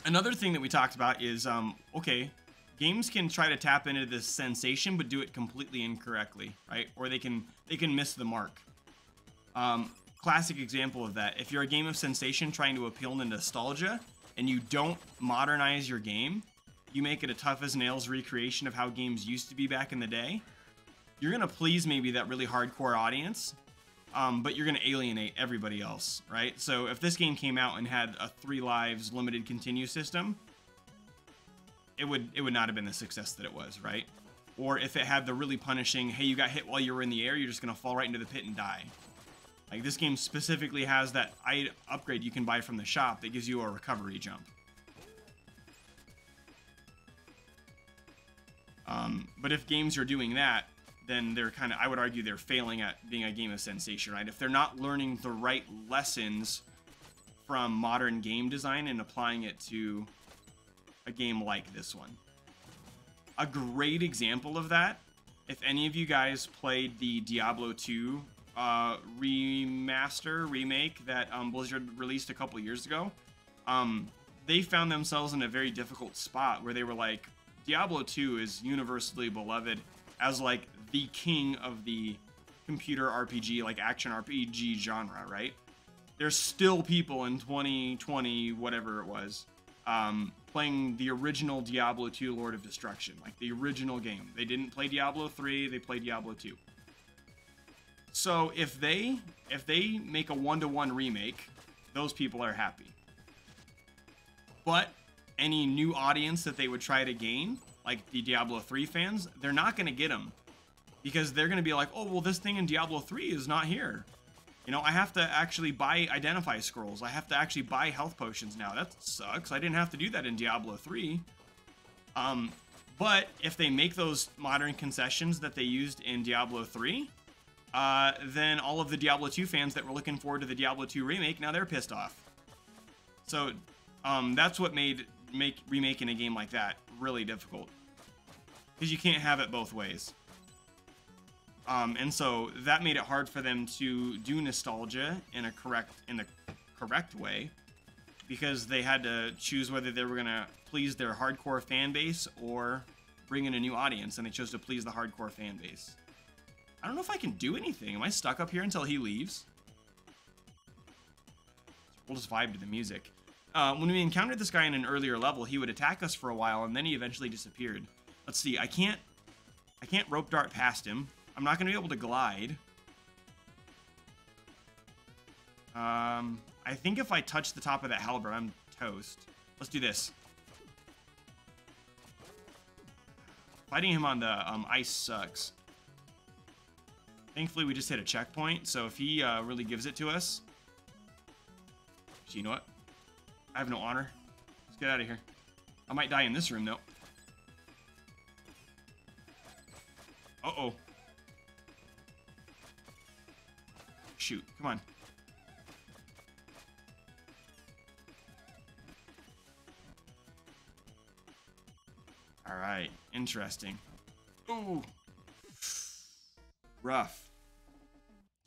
Another thing that we talked about is, okay, games can try to tap into this sensation, but do it completely incorrectly, right? Or they can miss the mark. Classic example of that. If you're a game of sensation trying to appeal to nostalgia, and you don't modernize your game, you make it a tough as nails recreation of how games used to be back in the day, you're gonna please maybe that really hardcore audience, but you're gonna alienate everybody else, right? So if this game came out and had a 3 lives limited continue system, it would not have been the success that it was, right? Or if it had the really punishing, hey, you got hit while you were in the air, you're just gonna fall right into the pit and die. Like, this game specifically has that upgrade you can buy from the shop that gives you a recovery jump. But if games are doing that, then they're kind of, I would argue they're failing at being a game of sensation, right? If they're not learning the right lessons from modern game design and applying it to a game like this one. A great example of that, if any of you guys played the Diablo 2 remake that Blizzard released a couple years ago, they found themselves in a very difficult spot where they were like, Diablo 2 is universally beloved as like the king of the computer RPG, like action RPG genre, right? There's still people in 2020, whatever it was, playing the original Diablo 2 Lord of Destruction, like the original game. They didn't play Diablo 3, they played Diablo 2. So if they make a 1-to-1 remake, those people are happy. But any new audience that they would try to gain, like the Diablo 3 fans, they're not going to get them. Because they're going to be like, oh, well, this thing in Diablo 3 is not here. You know, I have to actually buy Identify Scrolls. I have to actually buy health potions now. That sucks. I didn't have to do that in Diablo 3. But if they make those modern concessions that they used in Diablo 3, then all of the Diablo 2 fans that were looking forward to the Diablo 2 remake, now they're pissed off. So that's what made remaking a game like that really difficult. Because you can't have it both ways. And so that made it hard for them to do nostalgia in the correct way, because they had to choose whether they were going to please their hardcore fan base or bring in a new audience, and they chose to please the hardcore fan base. I don't know if I can do anything. Am I stuck up here until he leaves? We'll just vibe to the music. When we encountered this guy in an earlier level, he would attack us for a while, and then he eventually disappeared. Let's see. I can't rope dart past him. I'm not going to be able to glide. I think if I touch the top of that halberd, I'm toast. Let's do this. Fighting him on the ice sucks. Thankfully, we just hit a checkpoint, so if he really gives it to us... So you know what? I have no honor. Let's get out of here. I might die in this room, though. Uh-oh. Shoot, come on. All right, interesting. Ooh. Rough.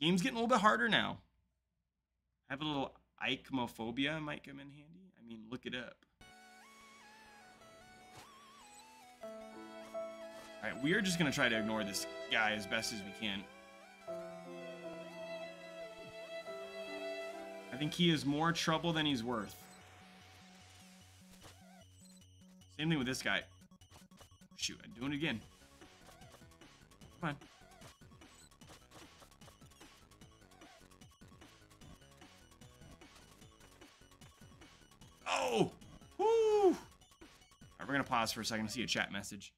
Game's getting a little bit harder now. I have a little ichnophobia might come in handy. I mean, look it up. All right, we are just gonna try to ignore this guy as best as we can. I think he is more trouble than he's worth. Same thing with this guy. Shoot, I'm doing it again. Come on. Oh! Woo! All right, we're gonna pause for a second to see a chat message.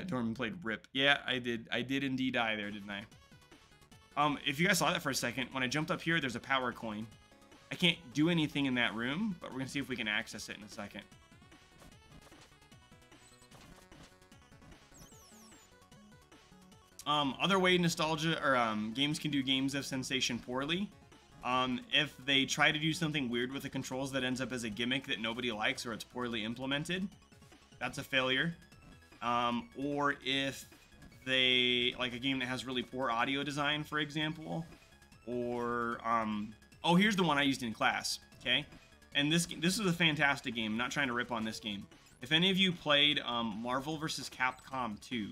Dorman played RIP. Yeah, I did. I did indeed die there, didn't I? If you guys saw that for a second, when I jumped up here, there's a power coin. I can't do anything in that room, but we're gonna see if we can access it in a second. Other way nostalgia or games can do games of sensation poorly. If they try to do something weird with the controls that ends up as a gimmick that nobody likes or it's poorly implemented, that's a failure. Or if they, like a game that has really poor audio design, for example, or, oh, here's the one I used in class, okay? And this is a fantastic game. I'm not trying to rip on this game. If any of you played Marvel vs. Capcom 2,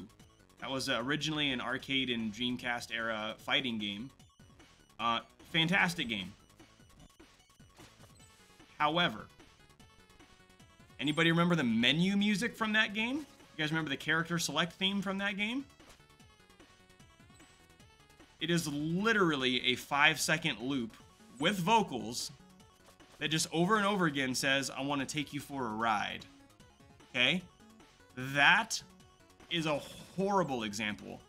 that was originally an arcade and Dreamcast era fighting game. Fantastic game. However, anybody remember the menu music from that game? You guys remember the character select theme from that game? It is literally a 5-second loop with vocals that just over and over again says, I want to take you for a ride. Okay? That is a horrible example.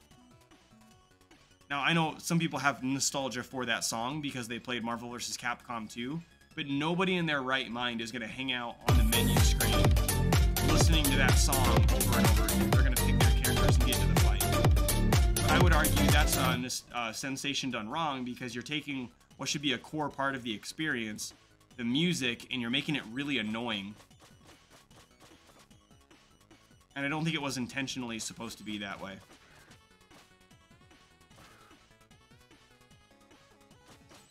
Now, I know some people have nostalgia for that song because they played Marvel vs. Capcom 2, but nobody in their right mind is going to hang out on the menu screen listening to that song over and over again. They're going to pick their characters and get to the fight. But I would argue that's a sensation done wrong, because you're taking what should be a core part of the experience, the music, and you're making it really annoying. And I don't think it was intentionally supposed to be that way.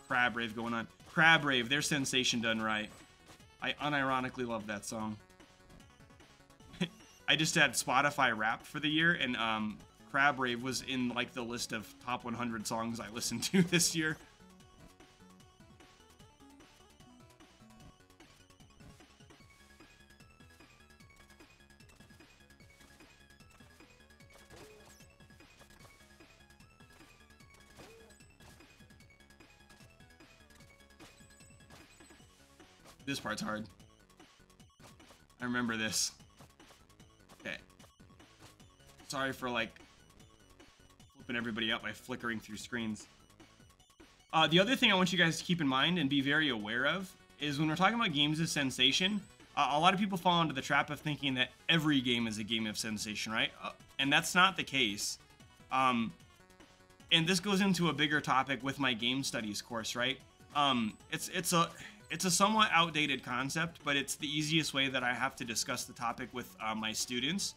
Crab Rave going on. Crab Rave, their Sensation done right. I unironically love that song. I just had Spotify Wrapped for the year, and Crab Rave was in like the list of top 100 songs I listened to this year. This part's hard. I remember this. Okay. Sorry for like flipping everybody out by flickering through screens. The other thing I want you guys to keep in mind and be very aware of is when we're talking about games of sensation, a lot of people fall into the trap of thinking that every game is a game of sensation, right? And that's not the case. And this goes into a bigger topic with my game studies course, right? It's a somewhat outdated concept, but it's the easiest way that I have to discuss the topic with my students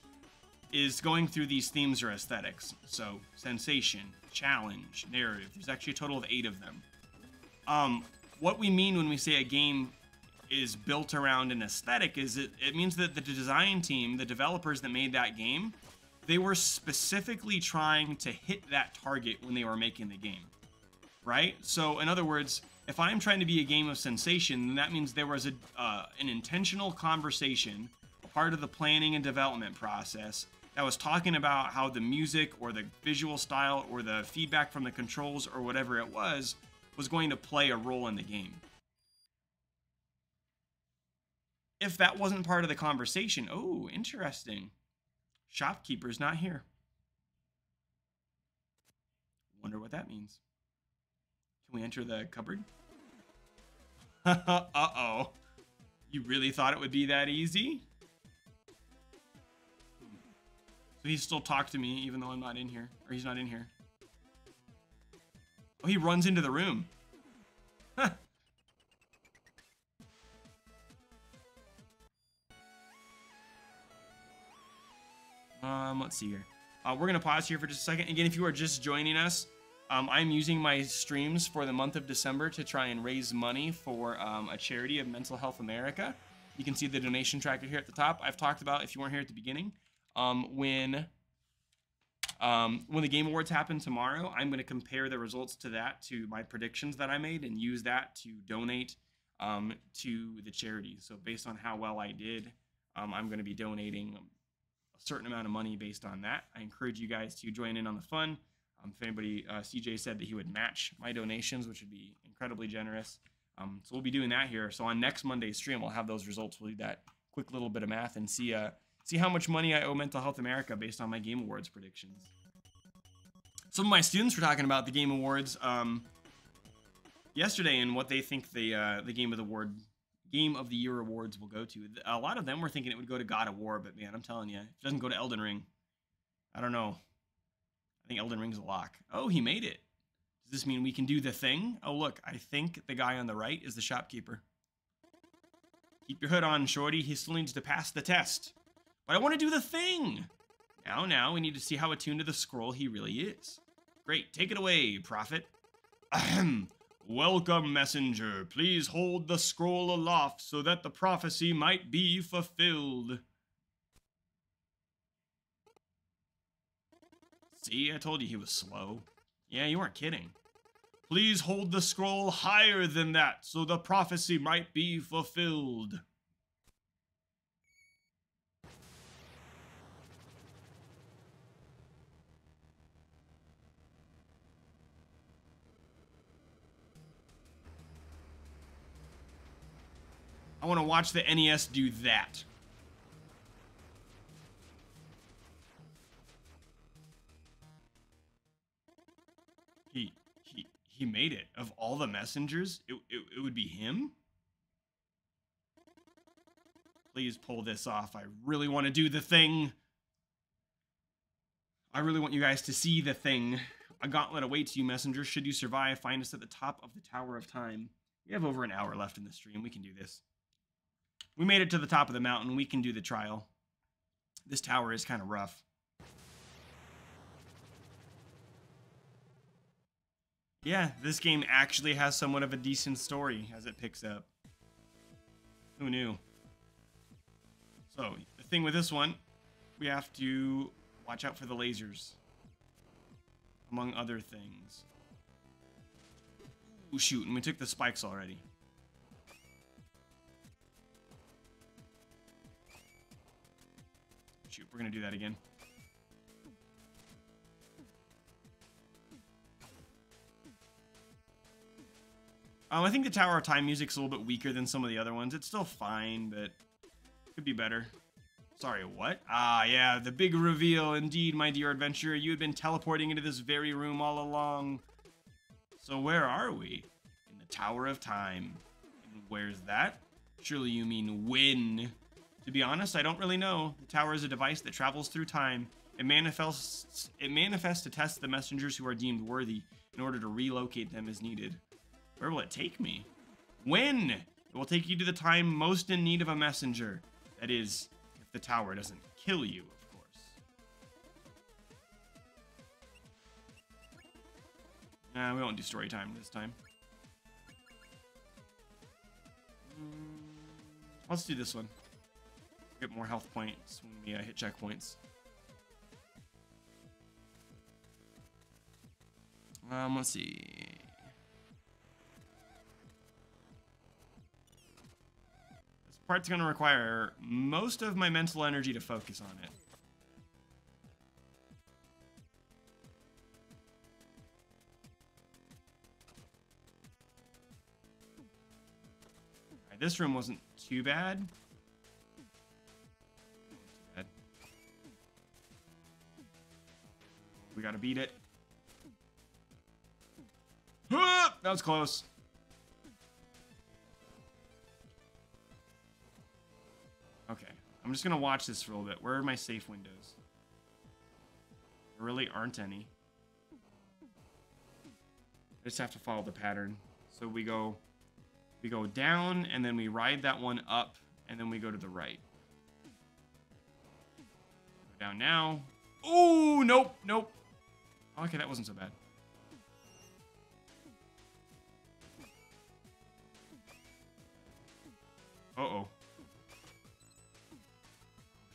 is going through these themes or aesthetics. So sensation, challenge, narrative. There's actually a total of 8 of them. What we mean when we say a game is built around an aesthetic is it means that the design team, the developers that made that game, they were specifically trying to hit that target when they were making the game, right? So in other words, if I'm trying to be a game of sensation, then that means there was an intentional conversation, a part of the planning and development process, that was talking about how the music or the visual style or the feedback from the controls or whatever it was going to play a role in the game. If that wasn't part of the conversation, oh, interesting. Shopkeeper's not here. Wonder what that means. Can we enter the cupboard? Uh-oh. You really thought it would be that easy? So he still talked to me even though I'm not in here. Or he's not in here. Oh, he runs into the room. Huh. Let's see here. We're going to pause here for just a second. Again, if you are just joining us, I'm using my streams for the month of December to try and raise money for a charity of Mental Health America. You can see the donation tracker here at the top. I've talked about, if you weren't here at the beginning, when the Game Awards happen tomorrow, I'm going to compare the results to that, to my predictions that I made, and use that to donate to the charity. So based on how well I did, I'm going to be donating a certain amount of money based on that. I encourage you guys to join in on the fun. If anybody, CJ said that he would match my donations, which would be incredibly generous. So we'll be doing that here. So on next Monday's stream, we'll have those results. We'll do that quick little bit of math and see how much money I owe Mental Health America based on my Game Awards predictions. Some of my students were talking about the Game Awards yesterday and what they think the Game of the Year awards will go to. A lot of them were thinking it would go to God of War, but man, I'm telling you, if it doesn't go to Elden Ring, I don't know. I think Elden Ring's a lock. Oh, he made it. Does this mean we can do the thing? Oh, look, I think the guy on the right is the shopkeeper. Keep your hood on, shorty. He still needs to pass the test. But I want to do the thing. Now, we need to see how attuned to the scroll he really is. Great, take it away, prophet. Ahem. Welcome, messenger. Please hold the scroll aloft so that the prophecy might be fulfilled. See, I told you he was slow. Yeah, you weren't kidding. Please hold the scroll higher than that so the prophecy might be fulfilled. I want to watch the NES do that. He made it. Of all the messengers, it would be him? Please pull this off. I really want to do the thing. I really want you guys to see the thing. A gauntlet awaits you, messenger. Should you survive, find us at the top of the Tower of Time. We have over an hour left in the stream. We can do this. We made it to the top of the mountain. We can do the trial. This tower is kind of rough. Yeah, this game actually has somewhat of a decent story as it picks up. Who knew? So, the thing with this one, we have to watch out for the lasers, among other things. Ooh, shoot, and we took the spikes already. Shoot, we're gonna do that again. I think the Tower of Time music's a little bit weaker than some of the other ones. It's still fine, but could be better. Sorry, what? Ah, yeah, the big reveal. Indeed, my dear adventurer, you had been teleporting into this very room all along. So where are we? In the Tower of Time. And where's that? Surely you mean when? To be honest, I don't really know. The tower is a device that travels through time. It manifests to test the messengers who are deemed worthy in order to relocate them as needed. Where will it take me? When? It will take you to the time most in need of a messenger. That is, if the tower doesn't kill you, of course. Nah, we won't do story time this time. Let's do this one. Get more health points when we hit checkpoints. Let's see. This part's going to require most of my mental energy to focus on it. Alright, this room wasn't too bad. We gotta beat it. Ah, that was close. Okay, I'm just gonna watch this for a little bit. Where are my safe windows? There really aren't any. I just have to follow the pattern. So we go down, and then we ride that one up, and then we go to the right. Go down now. Oh, nope, nope. Okay, that wasn't so bad. Uh-oh.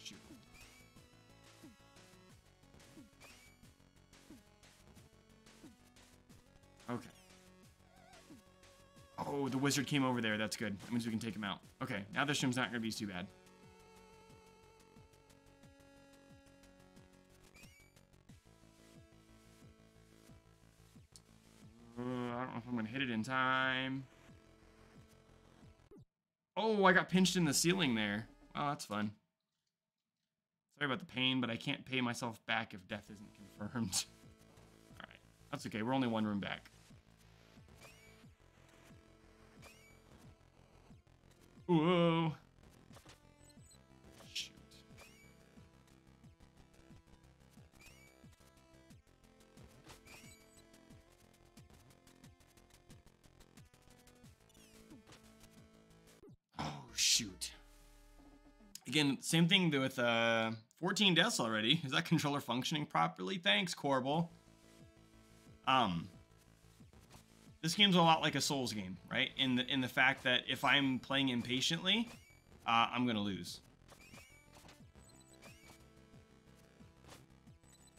Shoot. Okay. Oh, the wizard came over there. That's good. That means we can take him out. Okay, now this room's not going to be too bad. I don't know if I'm going to hit it in time. Oh, I got pinched in the ceiling there. Oh, that's fun. Sorry about the pain, but I can't pay myself back if death isn't confirmed. Alright, that's okay. We're only one room back. Whoa. Shoot. Oh, shoot. Again, same thing with 14 deaths already. Is that controller functioning properly? Thanks, Corbel. This game's a lot like a Souls game, right? In the fact that if I'm playing impatiently, I'm gonna lose.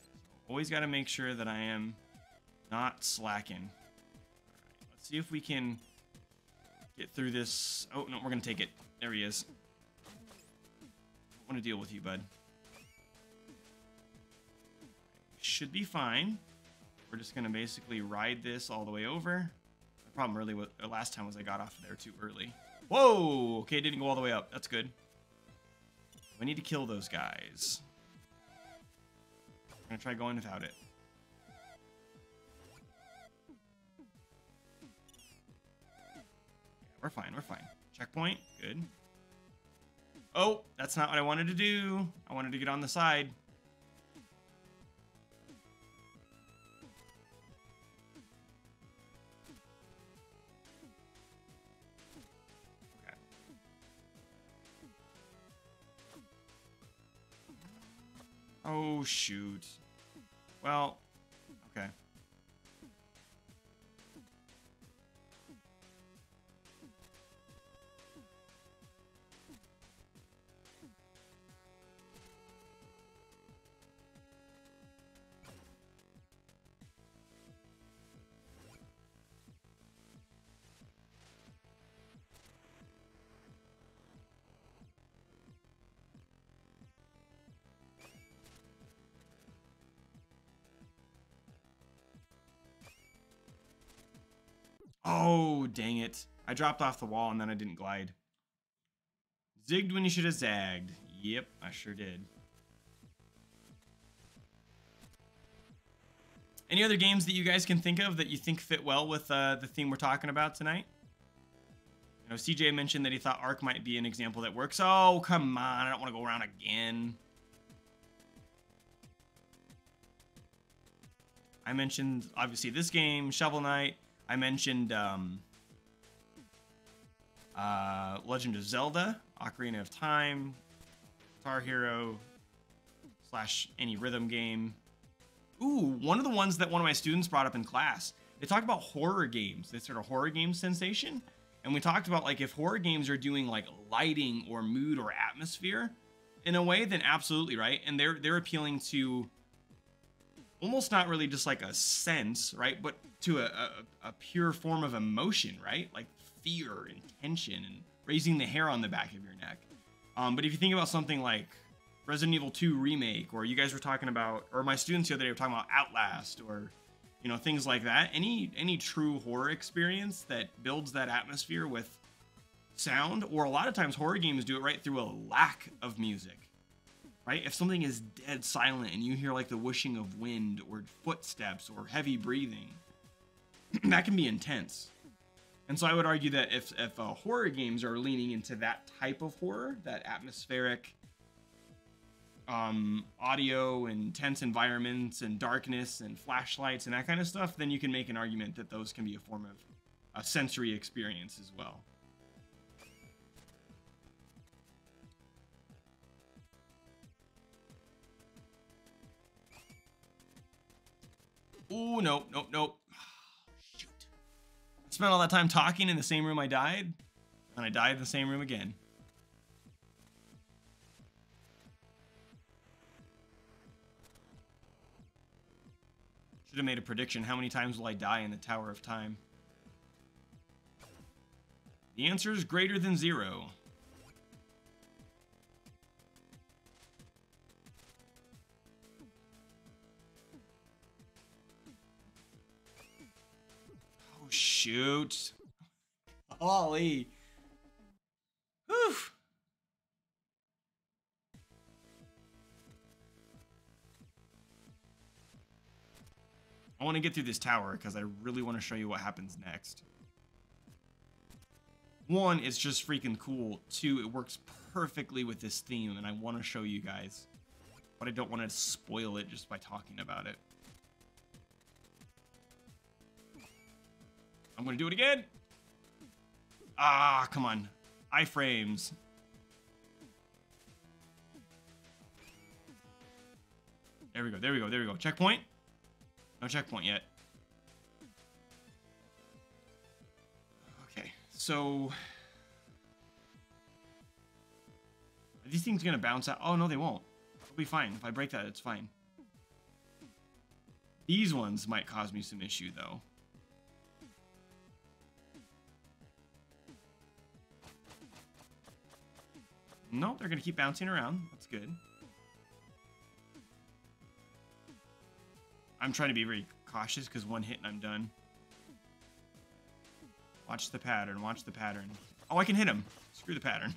So always got to make sure that I am not slacking. All right, let's see if we can get through this. Oh no, we're gonna take it. There he is. I want to deal with you, bud. Should be fine. We're just gonna basically ride this all the way over. The problem really with last time was I got off of there too early. Whoa! Okay, it didn't go all the way up. That's good. We need to kill those guys. I'm gonna try going without it. Yeah, we're fine, we're fine. Checkpoint, good. Oh, that's not what I wanted to do. I wanted to get on the side. Okay. Oh, shoot. Well, okay. dang it. I dropped off the wall and then I didn't glide. Zigged when you should have zagged. Yep, I sure did. Any other games that you guys can think of that you think fit well with the theme we're talking about tonight? You know, CJ mentioned that he thought Ark might be an example that works. Oh, come on. I don't want to go around again. I mentioned, obviously, this game, Shovel Knight. I mentioned Legend of Zelda, Ocarina of Time, Guitar Hero, / any rhythm game. Ooh, one of the ones that one of my students brought up in class. They talked about horror games, this sort of horror game sensation. And we talked about, like, if horror games are doing, like, lighting or mood or atmosphere in a way, then absolutely, right? And they're appealing to almost not really just like a sense, right? But to a pure form of emotion, right? Like fear and tension and raising the hair on the back of your neck. But if you think about something like Resident Evil 2 Remake, or you guys were talking about, or my students the other day were talking about Outlast, or, you know, things like that. Any true horror experience that builds that atmosphere with sound, or a lot of times horror games do it right through a lack of music. Right? If something is dead silent and you hear like the whooshing of wind or footsteps or heavy breathing, that can be intense. And so I would argue that if horror games are leaning into that type of horror, that atmospheric audio and tense environments and darkness and flashlights and that kind of stuff, then you can make an argument that those can be a form of a sensory experience as well. Ooh, nope. Shoot. I spent all that time talking in the same room I died, and I died in the same room again. Should have made a prediction. How many times will I die in the Tower of Time? The answer is greater than 0. Oh, shoot. Golly. Whew. I want to get through this tower because I really want to show you what happens next. 1, it's just freaking cool. 2, it works perfectly with this theme, and I want to show you guys. But I don't want to spoil it just by talking about it. I'm going to do it again. Ah, come on. Iframes. There we go. Checkpoint? No checkpoint yet. Okay, so... are these things gonna bounce out? Oh, no, they won't. It'll be fine. If I break that, it's fine. These ones might cause me some issue, though. No, they're gonna keep bouncing around. That's good. I'm trying to be very cautious because 1 hit and I'm done. Watch the pattern. Oh, I can hit him. Screw the pattern.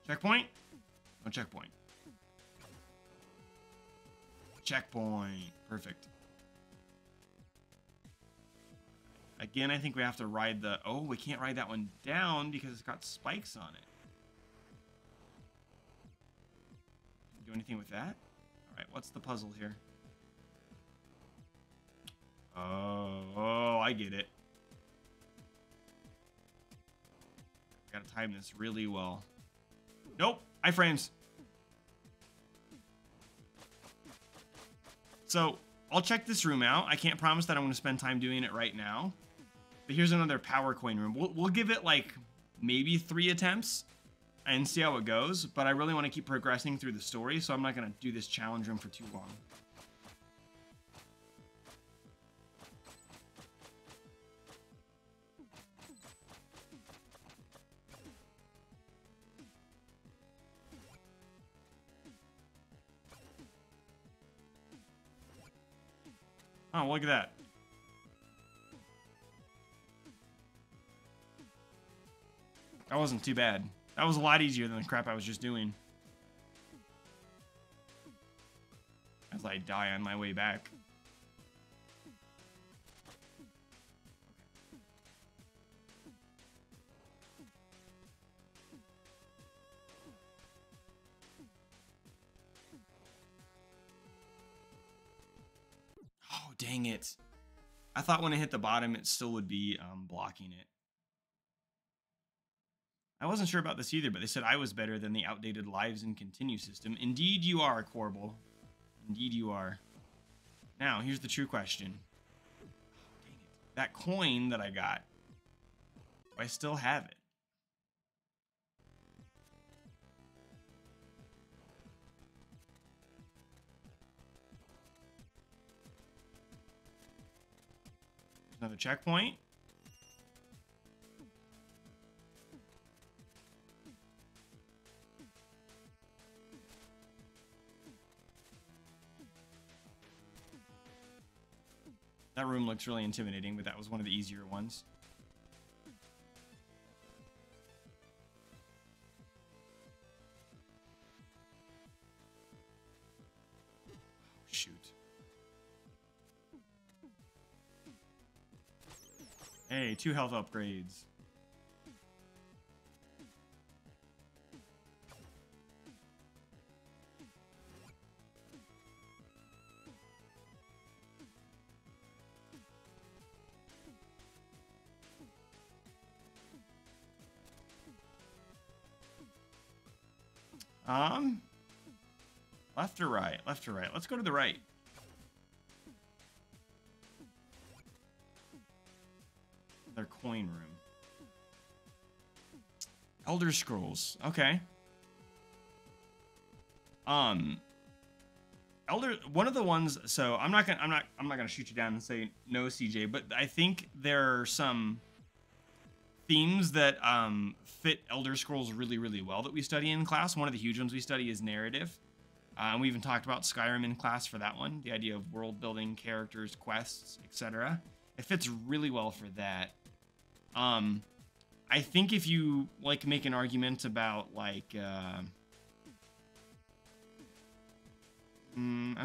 Checkpoint? No checkpoint. Checkpoint. Perfect. Again, I think we have to ride the... oh, we can't ride that one down because it's got spikes on it. Do anything with that? Alright, what's the puzzle here? Oh, I get it. Gotta time this really well. Nope, iframes. So, I'll check this room out. I can't promise that I'm going to spend time doing it right now. But here's another power coin room. We'll give it like maybe 3 attempts and see how it goes. But I really want to keep progressing through the story, so I'm not going to do this challenge room for too long. Oh, look at that. That wasn't too bad. That was a lot easier than the crap I was just doing. As I die on my way back. Oh, dang it. I thought when it hit the bottom, it still would be blocking it. I wasn't sure about this either, but they said I was better than the outdated lives and continue system. Indeed you are, Corbel. Indeed you are. Now, here's the true question. Oh, dang it. That coin that I got, do I still have it? Another checkpoint. That room looks really intimidating, but that was one of the easier ones. Oh, shoot. Hey, 2 health upgrades. Left or right? Left or right? Let's go to the right. Their coin room. Elder Scrolls. Okay. One of the ones, so I'm not gonna shoot you down and say no, CJ, but I think there are some themes that fit Elder Scrolls really well that we study in class. One of the huge ones we study is narrative. And we even talked about Skyrim in class for that one. The idea of world building, characters, quests, etc. It fits really well for that. I think if you like make an argument about like, I'd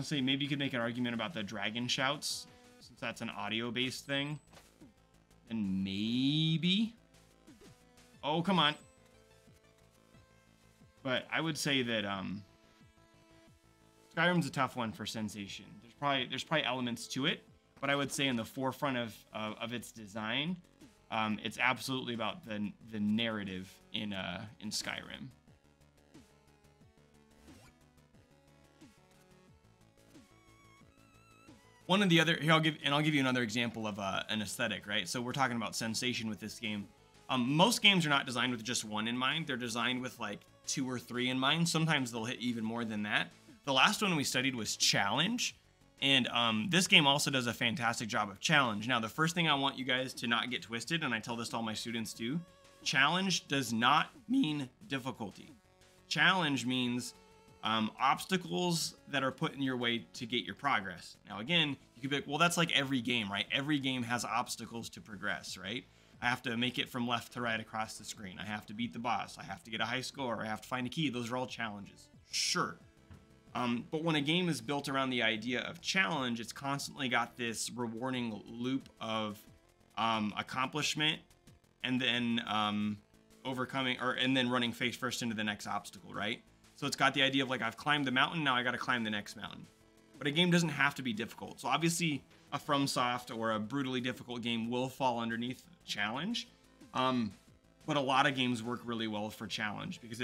say maybe you could make an argument about the dragon shouts, since that's an audio-based thing. And maybe. Oh, come on. But I would say that Skyrim's a tough one for sensation. There's probably elements to it, but I would say in the forefront of its design, it's absolutely about the narrative in Skyrim. One of the other here, I'll give you another example of an aesthetic, right? So we're talking about sensation with this game. Most games are not designed with just one in mind. They're designed with like 2 or 3 in mind. Sometimes they'll hit even more than that. The last one we studied was challenge, and this game also does a fantastic job of challenge. Now, the first thing I want you guys to not get twisted, and I tell this to all my students too, challenge does not mean difficulty. Challenge means obstacles that are put in your way to get your progress. Now, again, you could be like, well, that's like every game, right? Every game has obstacles to progress, right? I have to make it from left to right across the screen. I have to beat the boss. I have to get a high score. I have to find a key. Those are all challenges. Sure. But when a game is built around the idea of challenge, it's constantly got this rewarding loop of accomplishment and then overcoming and then running face first into the next obstacle, right? So it's got the idea of like, I've climbed the mountain, now I got to climb the next mountain. But a game doesn't have to be difficult. So obviously a FromSoft or a brutally difficult game will fall underneath challenge. But a lot of games work really well for challenge because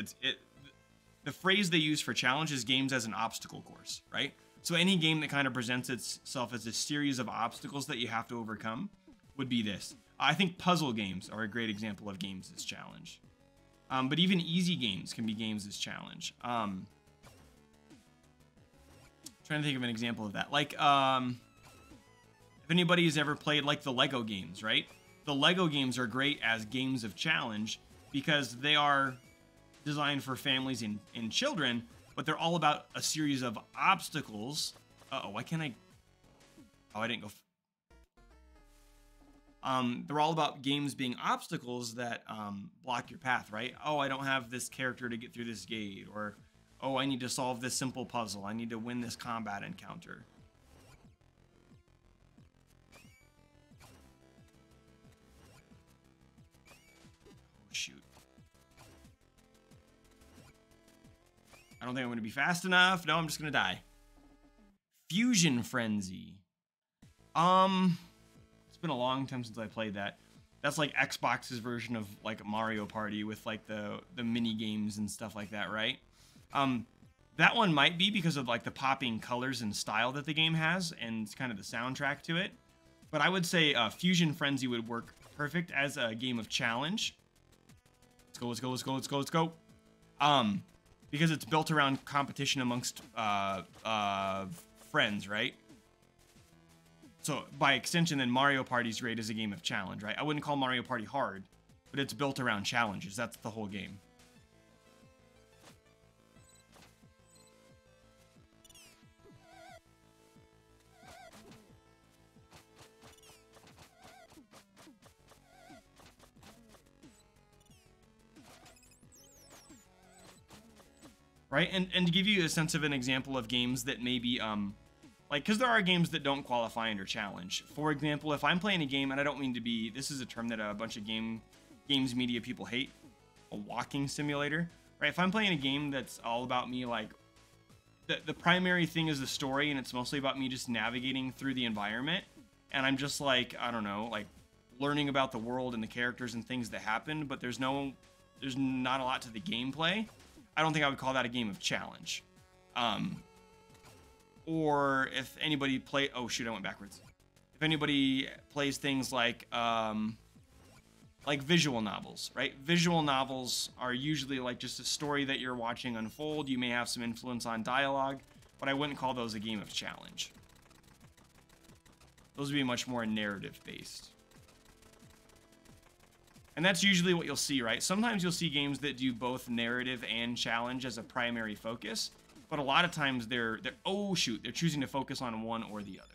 the phrase they use for challenge is games as an obstacle course, right? So any game that kind of presents itself as a series of obstacles that you have to overcome would be this. I think puzzle games are a great example of games as challenge. But even easy games can be games as challenge. Trying to think of an example of that. Like, if anybody has ever played like the Lego games, right? The Lego games are great as games of challenge because they are designed for families and children, but they're all about a series of obstacles. Uh-oh, why can't I... Oh, I didn't go. They're all about games being obstacles that block your path, right? Oh, I don't have this character to get through this gate, or oh, I need to solve this simple puzzle. I need to win this combat encounter. Oh, shoot. I don't think I'm going to be fast enough. No, I'm just going to die. Fusion Frenzy. It's been a long time since I played that. That's like Xbox's version of like Mario Party with like the mini games and stuff like that, right? That one might be because of like the popping colors and style that the game has and kind of the soundtrack to it. But I would say Fusion Frenzy would work perfect as a game of challenge. Let's go, let's go, let's go, let's go, let's go. Because it's built around competition amongst friends, right? So by extension, then Mario Party's great as a game of challenge, right? I wouldn't call Mario Party hard, but it's built around challenges. That's the whole game. Right, and to give you a sense of an example of games that maybe like, because there are games that don't qualify under challenge. For example, if I'm playing a game, and I don't mean to be, this is a term that a bunch of games media people hate, a walking simulator, right? If I'm playing a game that's all about me, like, the primary thing is the story, and it's mostly about me just navigating through the environment, and I'm just like, I don't know, like, learning about the world and the characters and things that happen, but there's not a lot to the gameplay, I don't think I would call that a game of challenge. Or if anybody oh shoot, I went backwards. If anybody plays things like visual novels, right? Visual novels are usually like just a story that you're watching unfold. You may have some influence on dialogue, but I wouldn't call those a game of challenge. Those would be much more narrative based. And that's usually what you'll see, right? Sometimes you'll see games that do both narrative and challenge as a primary focus. But a lot of times they're choosing to focus on one or the other.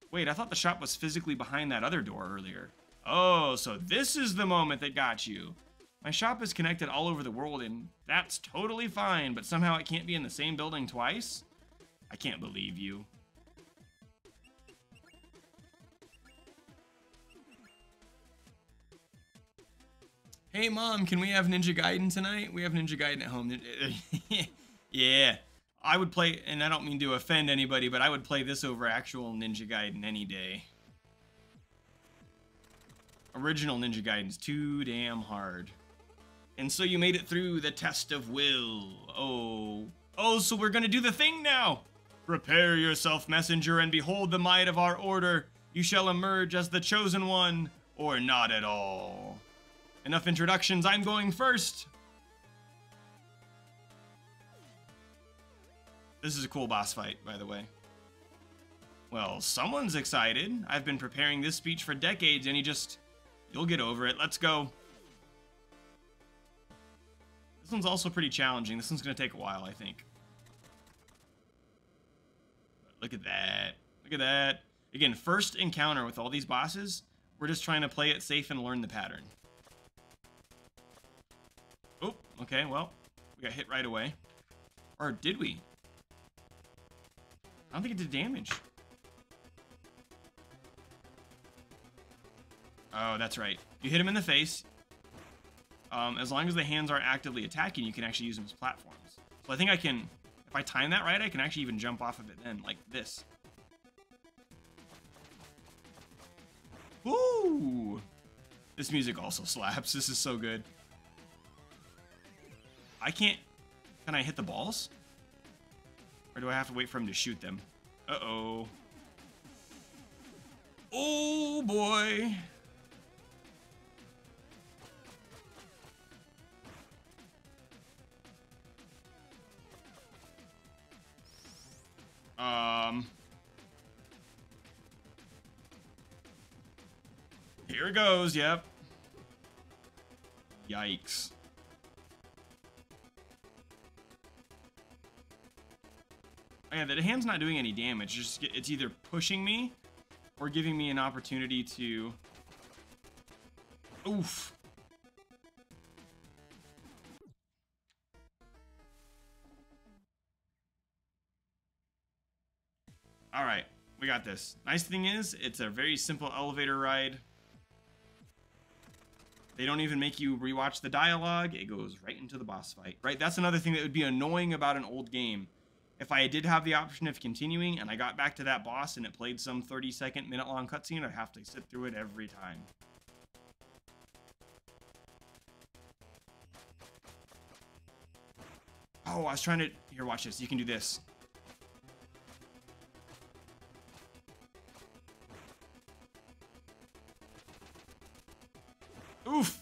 Wait, I thought the shop was physically behind that other door earlier. Oh, so this is the moment that got you. My shop is connected all over the world, and that's totally fine, but somehow it can't be in the same building twice? I can't believe you. Hey mom, can we have Ninja Gaiden tonight? We have Ninja Gaiden at home. Yeah, I would play, and I don't mean to offend anybody, but I would play this over actual Ninja Gaiden any day. Original Ninja Gaiden's too damn hard. And so you made it through the test of will. Oh, so we're gonna do the thing now. Prepare yourself, messenger, and behold the might of our order. You shall emerge as the chosen one, or not at all. Enough introductions, I'm going first. This is a cool boss fight, by the way. Well, someone's excited. I've been preparing this speech for decades, and you'll get over it. Let's go. This one's also pretty challenging. This one's gonna take a while, I think. Look at that. Look at that. Again, first encounter with all these bosses, we're just trying to play it safe and learn the pattern. Oh, okay, well, we got hit right away. Or did we? I don't think it did damage. Oh, that's right. You hit him in the face. As long as the hands aren't actively attacking, you can actually use them as platforms. So I think I can, if I time that right, I can actually even jump off of it then, like this. Woo! This music also slaps. This is so good. Can I hit the balls? Or do I have to wait for him to shoot them? Uh-oh. Oh, boy. Here it goes, yep. Yikes. Oh, yeah, the hand's not doing any damage. It's either pushing me or giving me an opportunity to... Oof. All right, we got this. Nice thing is, it's a very simple elevator ride. They don't even make you rewatch the dialogue. It goes right into the boss fight, right? That's another thing that would be annoying about an old game. If I did have the option of continuing and I got back to that boss and it played some 30-second, minute-long cutscene, I'd have to sit through it every time. Oh, I was trying to... Here, watch this. You can do this. Oof!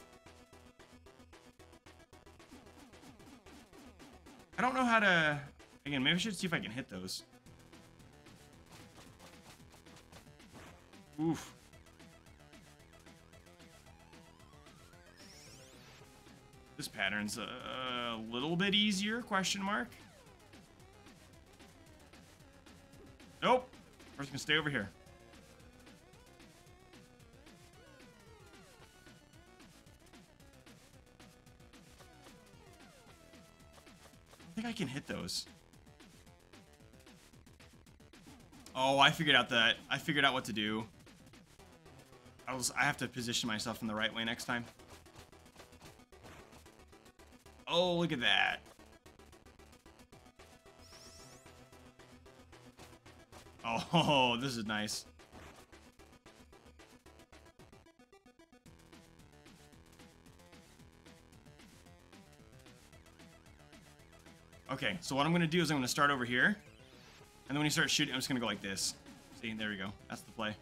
I don't know how to... Again, maybe I should see if I can hit those. Oof. This pattern's a little bit easier, question mark. Nope. We're just gonna stay over here. I think I can hit those. Oh, I figured out what to do. I have to position myself in the right way next time. Oh, look at that. Oh, this is nice. Okay, so what I'm going to do is I'm going to start over here. And then when you start shooting, I'm just going to go like this. See, there we go. That's the play.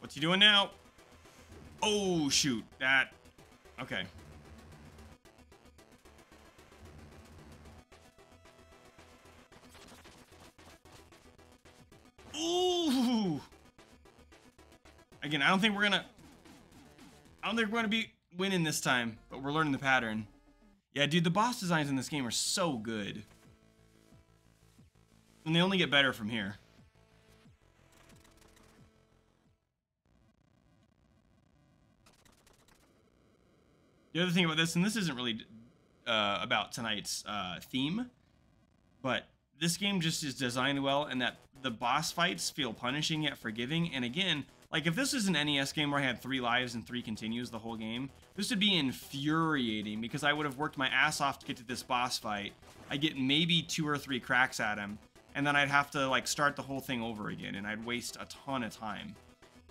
What's he doing now? Oh, shoot. That... Okay. Ooh! Again, I don't think we're gonna be winning this time, but we're learning the pattern. Yeah, dude, the boss designs in this game are so good. And they only get better from here. The other thing about this, and this isn't really about tonight's theme, but this game just is designed well in that the boss fights feel punishing yet forgiving. And again, like if this was an NES game where I had 3 lives and 3 continues the whole game, this would be infuriating because I would have worked my ass off to get to this boss fight. I'd get maybe 2 or 3 cracks at him, and then I'd have to like start the whole thing over again, and I'd waste a ton of time.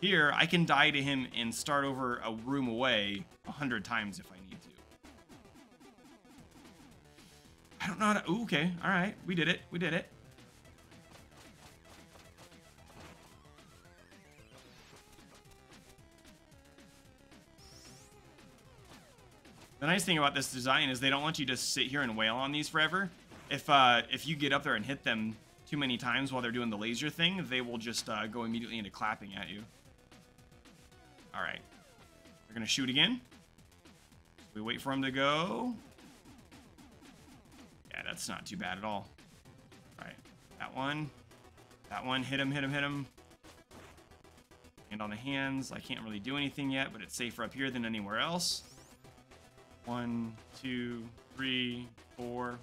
Here, I can die to him and start over a room away 100 times if I need to. I don't know how to... Ooh, okay, alright. We did it. We did it. The nice thing about this design is they don't want you to sit here and wail on these forever. If you get up there and hit them too many times while they're doing the laser thing, they will just go immediately into clapping at you. Alright. They're going to shoot again. We wait for them to go. Yeah, that's not too bad at all. Alright. That one. That one. Hit him, hit him, hit him. And on the hands. I can't really do anything yet, but it's safer up here than anywhere else. 1, 2, 3, 4.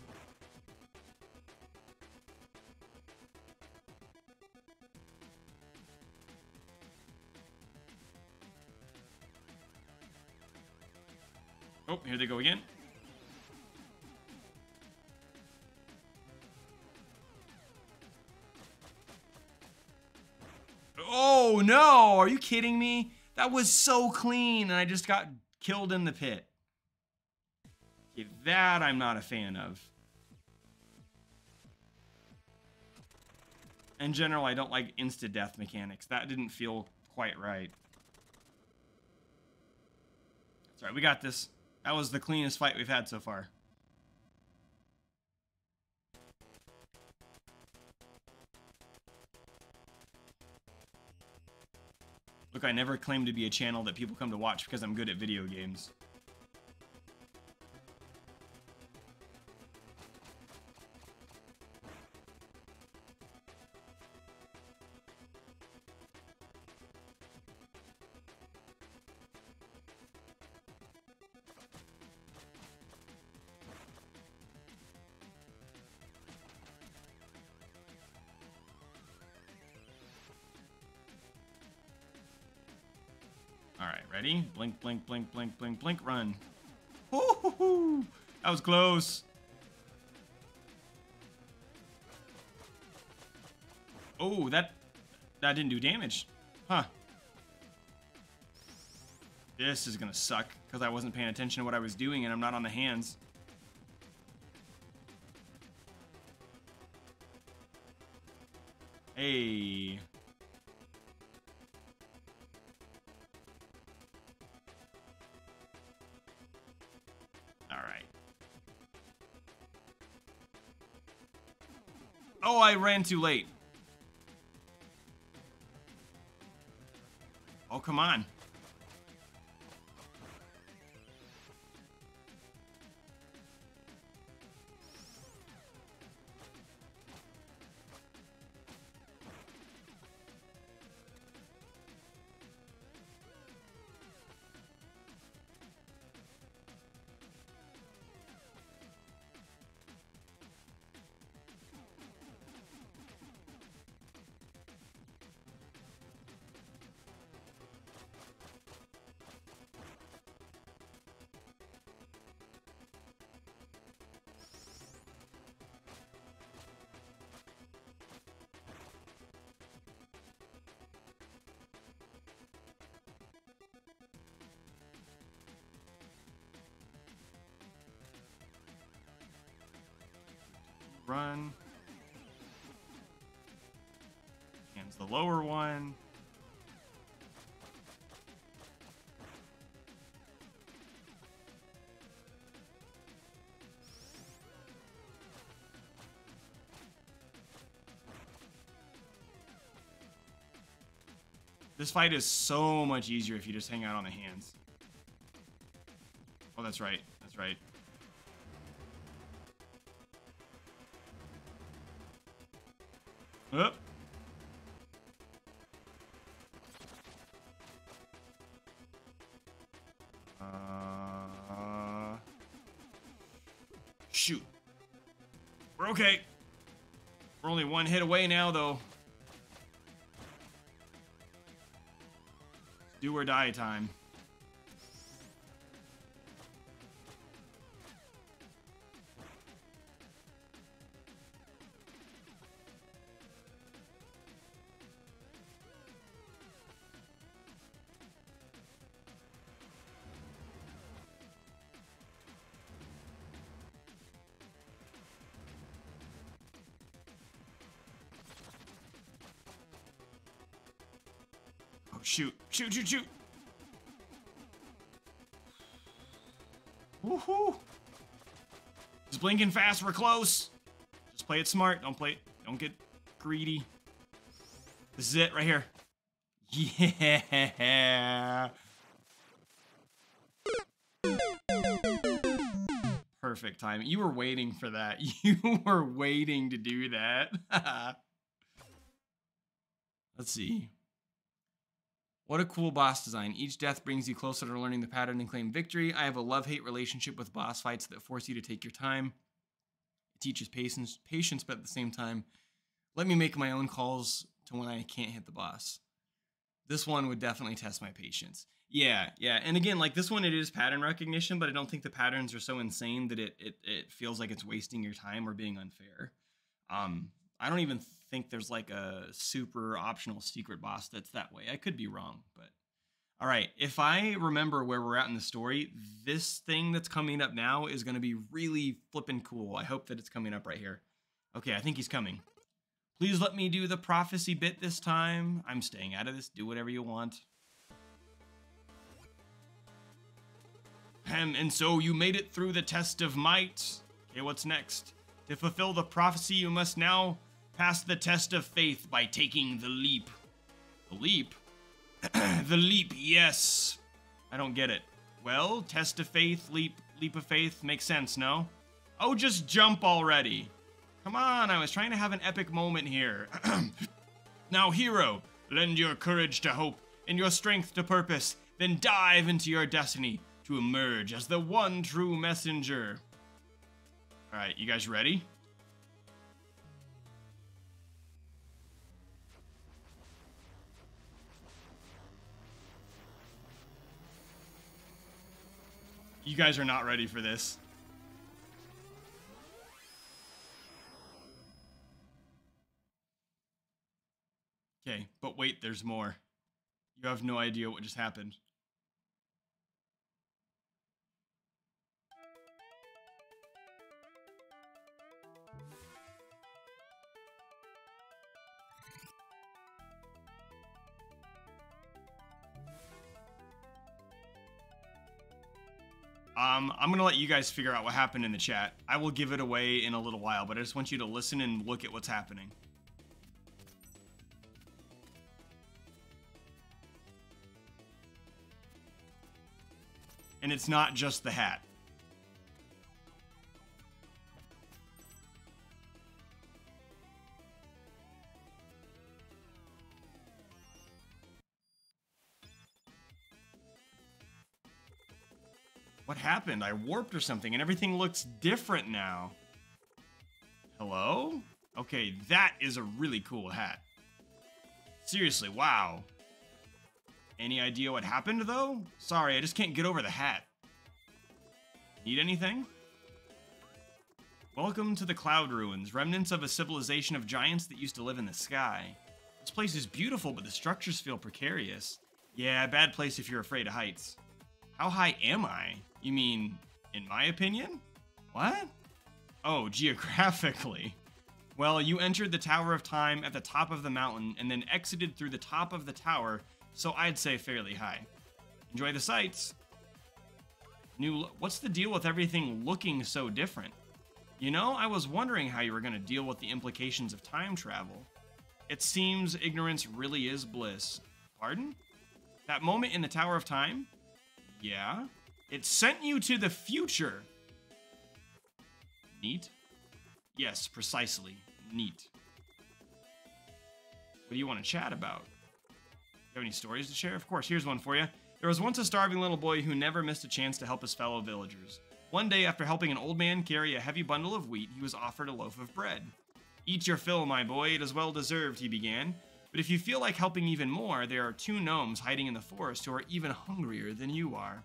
Oh, here they go again. Oh, no! Are you kidding me? That was so clean, and I just got killed in the pit. Okay, that I'm not a fan of. In general, I don't like insta-death mechanics. That didn't feel quite right. Sorry, right, we got this. That was the cleanest fight we've had so far. Look, I never claimed to be a channel that people come to watch because I'm good at video games. Alright, ready? Blink, blink, blink, blink, blink, blink, run. Woo-hoo-hoo! That was close. Oh, that didn't do damage. Huh. This is gonna suck, because I wasn't paying attention to what I was doing and I'm not on the hands. Hey. Alright. Oh, I ran too late. Oh, come on. Run. Hands the lower one. This fight is so much easier if you just hang out on the hands. Oh, that's right. That's right. Up. Shoot. We're okay. We're only one hit away now, though. Do or die time. Oh, shoot. Shoot, shoot, shoot. Woohoo! Just blinking fast, we're close. Just play it smart. Don't get greedy. This is it right here. Yeah. Perfect time. You were waiting for that. You were waiting to do that. Let's see. What a cool boss design. Each death brings you closer to learning the pattern and claim victory. I have a love-hate relationship with boss fights that force you to take your time. It teaches patience, but at the same time, let me make my own calls to when I can't hit the boss. This one would definitely test my patience. Yeah. And again, like this one, it is pattern recognition, but I don't think the patterns are so insane that it feels like it's wasting your time or being unfair. I don't even think there's like a super optional secret boss that's that way. I could be wrong, but all right. If I remember where we're at in the story, this thing that's coming up now is going to be really flippin' cool. I hope that it's coming up right here. Okay, I think he's coming. Please let me do the prophecy bit this time. I'm staying out of this. Do whatever you want. And so you made it through the test of might. Okay, what's next? To fulfill the prophecy, you must now pass the test of faith by taking the leap. The leap? The leap, yes. I don't get it. Well, test of faith, leap of faith, makes sense, no? Oh, just jump already. Come on, I was trying to have an epic moment here. Now, hero, lend your courage to hope and your strength to purpose, then dive into your destiny to emerge as the one true messenger. All right, you guys ready? You guys are not ready for this. Okay, but wait, there's more. You have no idea what just happened. I'm gonna let you guys figure out what happened in the chat. I will give it away in a little while, but I just want you to listen and look at what's happening. And it's not just the hat. What happened? I warped or something and everything looks different now. Hello? Okay, that is a really cool hat. Seriously, wow. Any idea what happened though? Sorry, I just can't get over the hat. Need anything? Welcome to the Cloud Ruins, remnants of a civilization of giants that used to live in the sky. This place is beautiful, but the structures feel precarious. Yeah, bad place if you're afraid of heights. How high am I? You mean, in my opinion? What? Oh, geographically. Well, you entered the Tower of Time at the top of the mountain and then exited through the top of the tower, so I'd say fairly high. Enjoy the sights. What's the deal with everything looking so different? You know, I was wondering how you were going to deal with the implications of time travel. It seems ignorance really is bliss. Pardon? That moment in the Tower of Time? Yeah? It sent you to the future. Neat? Yes, precisely. Neat. What do you want to chat about? You have any stories to share? Of course, here's one for you. There was once a starving little boy who never missed a chance to help his fellow villagers. One day, after helping an old man carry a heavy bundle of wheat, he was offered a loaf of bread. Eat your fill, my boy, it is well deserved, he began. But if you feel like helping even more, there are 2 gnomes hiding in the forest who are even hungrier than you are.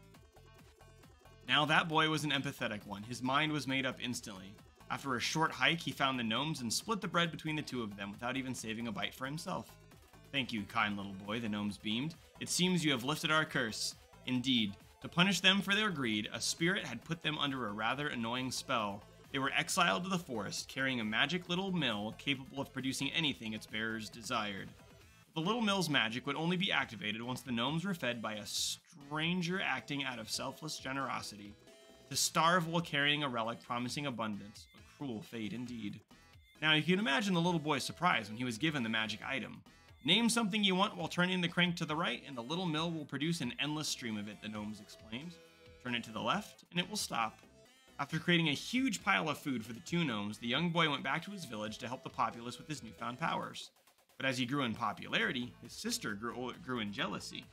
Now that boy was an empathetic one. His mind was made up instantly. After a short hike, he found the gnomes and split the bread between the 2 of them without even saving a bite for himself. Thank you, kind little boy, the gnomes beamed. It seems you have lifted our curse. Indeed, to punish them for their greed, a spirit had put them under a rather annoying spell. They were exiled to the forest, carrying a magic little mill capable of producing anything its bearers desired. The little mill's magic would only be activated once the gnomes were fed by a stranger acting out of selfless generosity. To starve while carrying a relic promising abundance, a cruel fate indeed. Now you can imagine the little boy's surprise when he was given the magic item. Name something you want while turning the crank to the right, and the little mill will produce an endless stream of it, the gnomes explained. Turn it to the left, and it will stop. After creating a huge pile of food for the 2 gnomes, the young boy went back to his village to help the populace with his newfound powers. But as he grew in popularity, his sister grew in jealousy.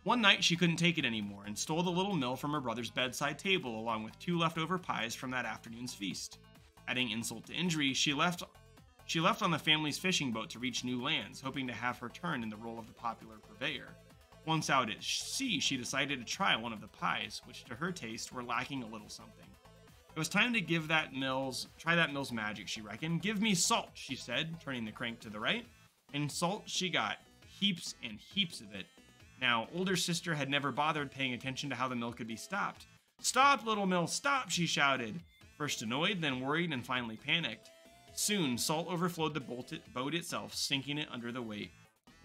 One night, she couldn't take it anymore and stole the little mill from her brother's bedside table along with 2 leftover pies from that afternoon's feast. Adding insult to injury, she left on the family's fishing boat to reach new lands, hoping to have her turn in the role of the popular purveyor. Once out at sea, she decided to try one of the pies, which to her taste were lacking a little something. It was time to try that mill's magic, she reckoned. Give me salt, she said, turning the crank to the right. And salt she got, heaps and heaps of it. Now, older sister had never bothered paying attention to how the mill could be stopped. Stop, little mill, stop, she shouted. First annoyed, then worried, and finally panicked. Soon, salt overflowed the boat itself, sinking it under the weight.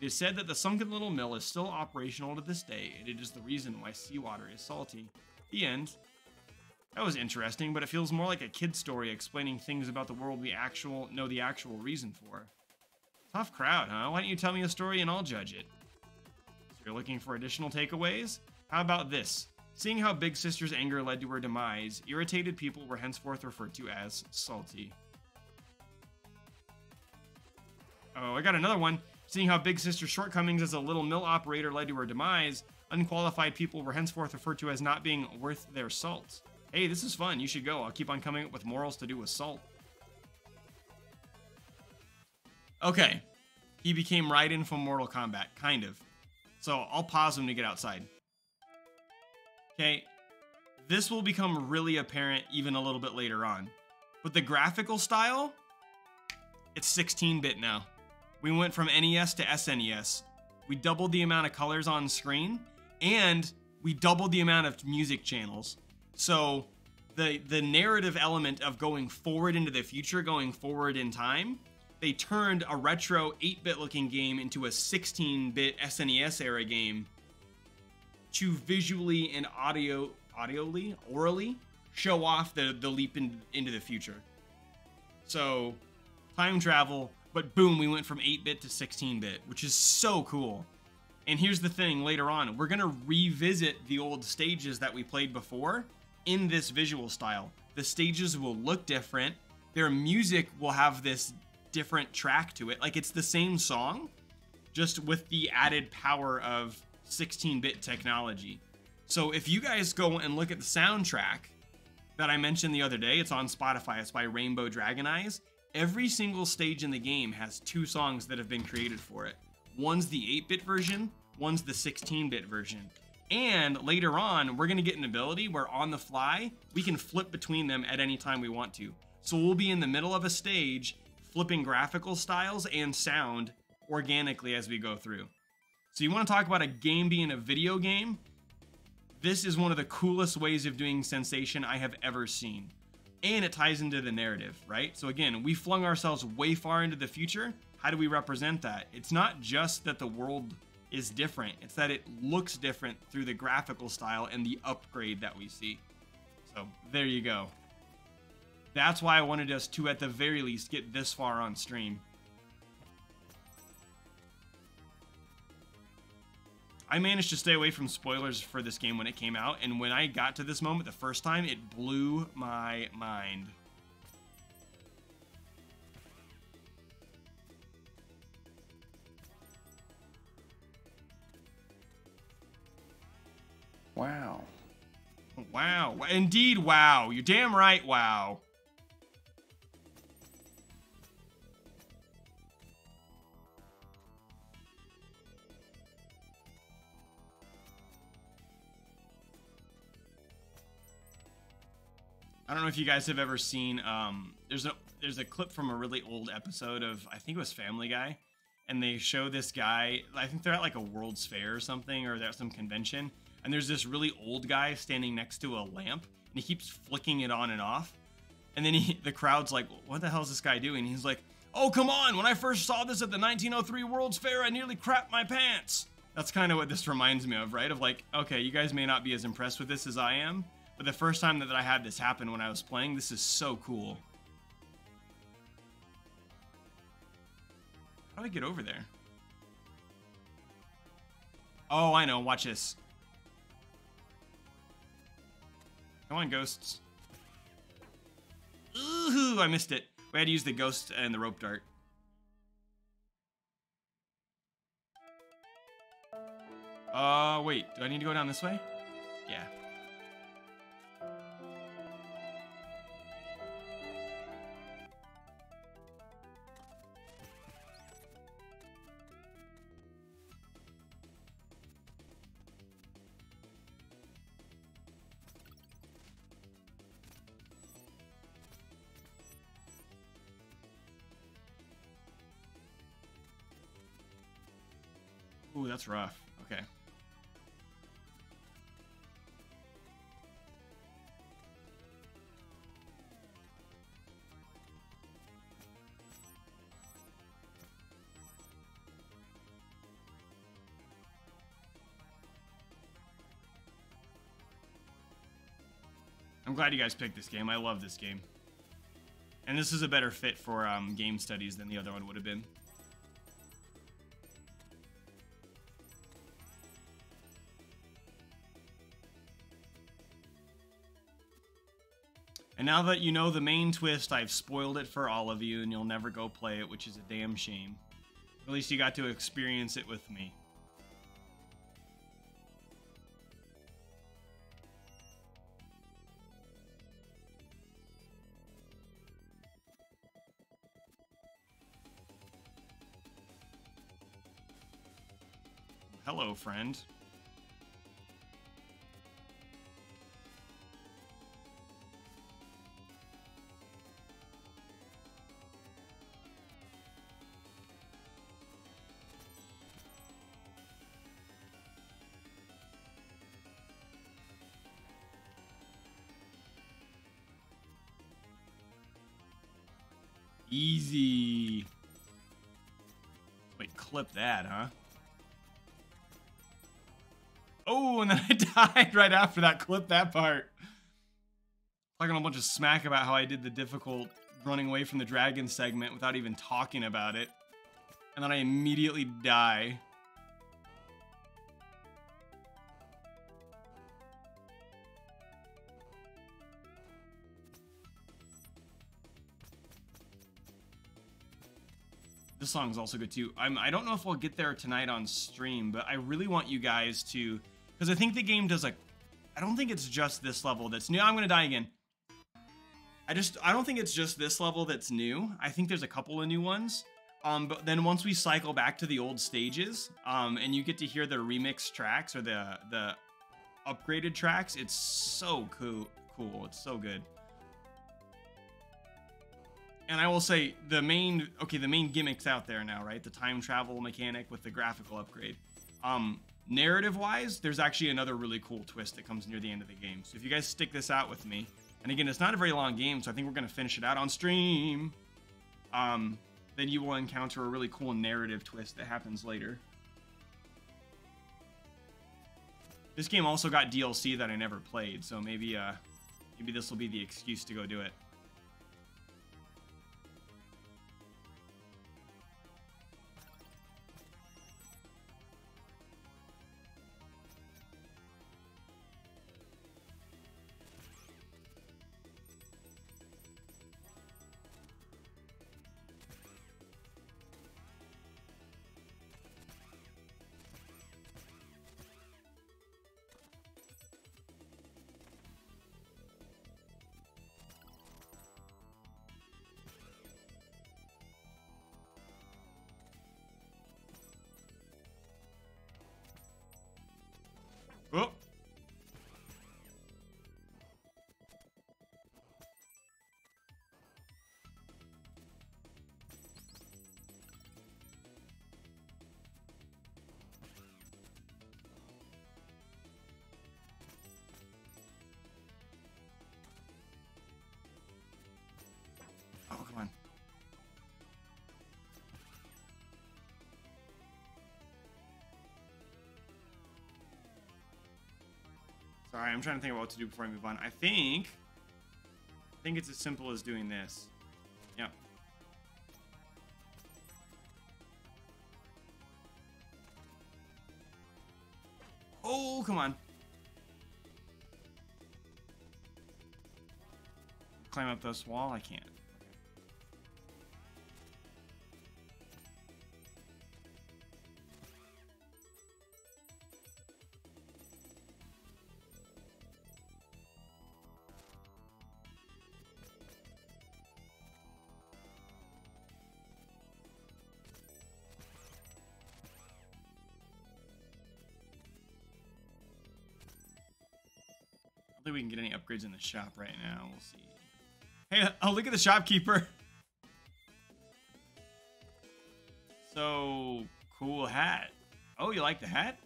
It is said that the sunken little mill is still operational to this day, and it is the reason why seawater is salty. The end. That was interesting, but it feels more like a kid's story explaining things about the world we know the actual reason for. Tough crowd, huh? Why don't you tell me a story and I'll judge it? So you're looking for additional takeaways? How about this? Seeing how Big Sister's anger led to her demise, irritated people were henceforth referred to as salty. Oh, I got another one. Seeing how Big Sister's shortcomings as a little mill operator led to her demise, unqualified people were henceforth referred to as not being worth their salt. Hey, this is fun. You should go. I'll keep on coming up with morals to do with salt. Okay. He became Raiden from Mortal Kombat. Kind of. So I'll pause him to get outside. Okay. This will become really apparent even a little bit later on. But the graphical style, it's 16-bit now. We went from NES to SNES. We doubled the amount of colors on screen, and we doubled the amount of music channels. So the narrative element of going forward into the future, going forward in time, they turned a retro 8-bit looking game into a 16-bit SNES era game to visually and orally show off the leap into the future. So time travel, but boom, we went from 8-bit to 16-bit, which is so cool. And here's the thing, later on, we're gonna revisit the old stages that we played before in this visual style. The stages will look different. Their music will have this different track to it. Like, it's the same song, just with the added power of 16-bit technology. So if you guys go and look at the soundtrack that I mentioned the other day, it's on Spotify, it's by Rainbow Dragon Eyes. Every single stage in the game has 2 songs that have been created for it. One's the 8-bit version, one's the 16-bit version. And later on, we're gonna get an ability where on the fly, we can flip between them at any time we want to. So we'll be in the middle of a stage, flipping graphical styles and sound organically as we go through. So you wanna talk about a game being a video game? This is one of the coolest ways of doing sensation I have ever seen. And it ties into the narrative, right? So again, we flung ourselves way far into the future. How do we represent that? It's not just that the world is different, it's that it looks different through the graphical style and the upgrade that we see. So there you go. That's why I wanted us to, at the very least, get this far on stream. I managed to stay away from spoilers for this game when it came out, and when I got to this moment the first time, it blew my mind. Wow. Wow. Indeed, wow. You're damn right, wow. I don't know if you guys have ever seen, there's a clip from a really old episode of, I think it was Family Guy, and they show this guy, I think they're at like a World's Fair or something, or they're at some convention, and there's this really old guy standing next to a lamp, and he keeps flicking it on and off, and then the crowd's like, what the hell is this guy doing? And he's like, oh, come on, when I first saw this at the 1903 World's Fair, I nearly crapped my pants. That's kind of what this reminds me of, right? Of like, okay, you guys may not be as impressed with this as I am, but the first time that I had this happen when I was playing, this is so cool. How do I get over there? Oh, I know. Watch this. Come on, ghosts. Ooh, I missed it. We had to use the ghost and the rope dart. Wait. Do I need to go down this way? Yeah. Ooh, that's rough. Okay. I'm I'm glad you guys picked this game. I love this game. And this is a better fit for game studies than the other one would have been. And now that you know the main twist, I've spoiled it for all of you, and you'll never go play it, which is a damn shame. At least you got to experience it with me. Hello, friend. Easy. Wait, clip that, huh? Oh, and then I died right after that. Clip that part. Talking a bunch of smack about how I did the difficult running away from the dragon segment without even talking about it. And then I immediately die. This song is also good too. I don't know if I'll get there tonight on stream, but I really want you guys to, because I think the game does I don't think it's just this level that's new. I'm gonna die again. I don't think it's just this level that's new. I think there's a couple of new ones. But then once we cycle back to the old stages, and you get to hear the remix tracks or the upgraded tracks, it's so cool. It's so good. And I will say the main gimmick's out there now, right? The time travel mechanic with the graphical upgrade. Narrative-wise, there's actually another really cool twist that comes near the end of the game. So if you guys stick this out with me, and again, it's not a very long game, so I think we're gonna finish it out on stream. Then you will encounter a really cool narrative twist that happens later. This game also got DLC that I never played, so maybe this will be the excuse to go do it. Oh. Oh, come on. Sorry, I'm trying to think about what to do before I move on. I think it's as simple as doing this. Yep. Oh, come on. Climb up this wall? I can't. I don't think we can get any upgrades in the shop right now. We'll see. Hey, oh, look at the shopkeeper. So, cool hat. Oh, you like the hat?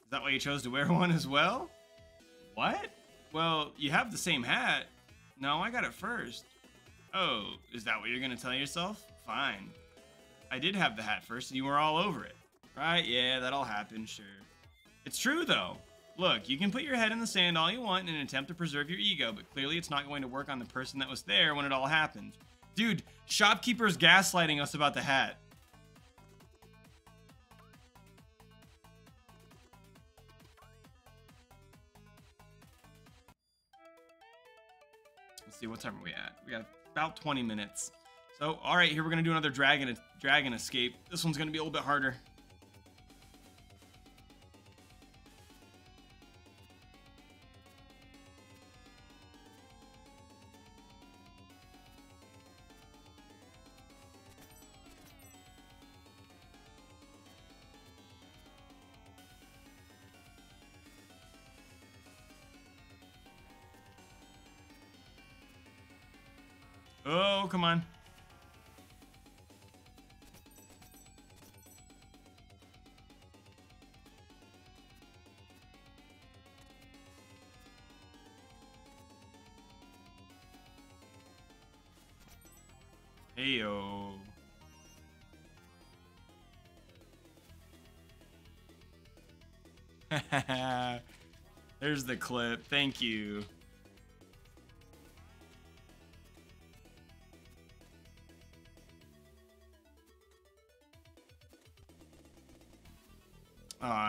Is that why you chose to wear one as well? What? Well, you have the same hat. No, I got it first. Oh, is that what you're gonna tell yourself? Fine. I did have the hat first and you were all over it. Right, yeah, that all happened, sure. It's true, though. Look, you can put your head in the sand all you want in an attempt to preserve your ego, but clearly it's not going to work on the person that was there when it all happened. Dude, shopkeeper's gaslighting us about the hat. Let's see, what time are we at? We got about 20 minutes. So, all right, here we're gonna do another dragon escape. This one's gonna be a little bit harder. Oh, come on. Heyo. There's the clip. Thank you.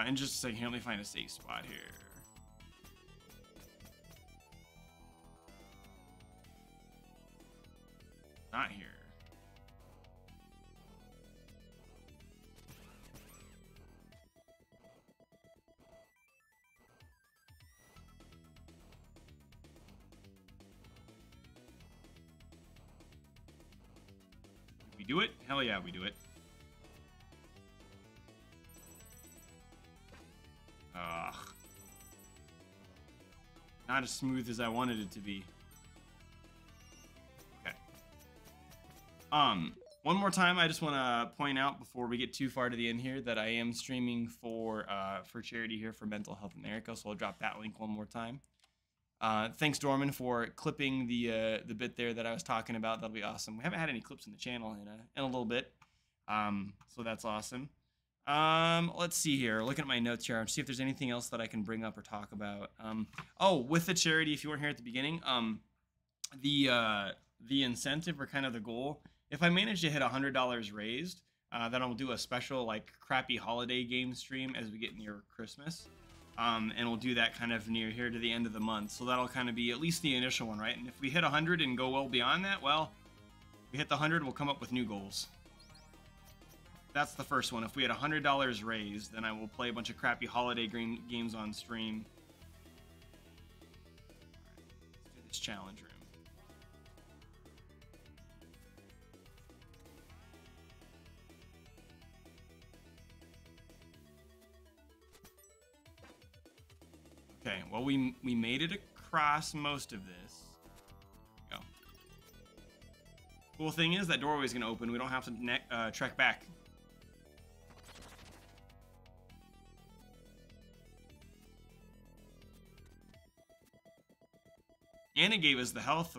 And just a second, let me find a safe spot here. Not here. Did we do it? Hell yeah, we do it. Ugh. Not as smooth as I wanted it to be. Okay. One more time, I just want to point out before we get too far to the end here that I am streaming for charity here for Mental Health America, so I'll drop that link one more time. Thanks, Dorman, for clipping the bit there that I was talking about. That'll be awesome. We haven't had any clips in the channel in a little bit, so that's awesome. Let's see here. Looking at my notes here, see if there's anything else that I can bring up or talk about. Oh, with the charity, if you weren't here at the beginning, the incentive or kind of the goal, if I manage to hit $100 raised, then I'll do a special like crappy holiday game stream as we get near Christmas. And we'll do that kind of near here to the end of the month. So that'll kind of be at least the initial one, right? And if we hit 100 and go well beyond that, well, if we hit the 100, we'll come up with new goals. That's the first one. If we had $100 raised, then I will play a bunch of crappy holiday games on stream. Let's do this challenge room. Okay, well, we made it across most of this. There we go. Cool thing is that doorway is going to open. We don't have to trek back. And it gave us the health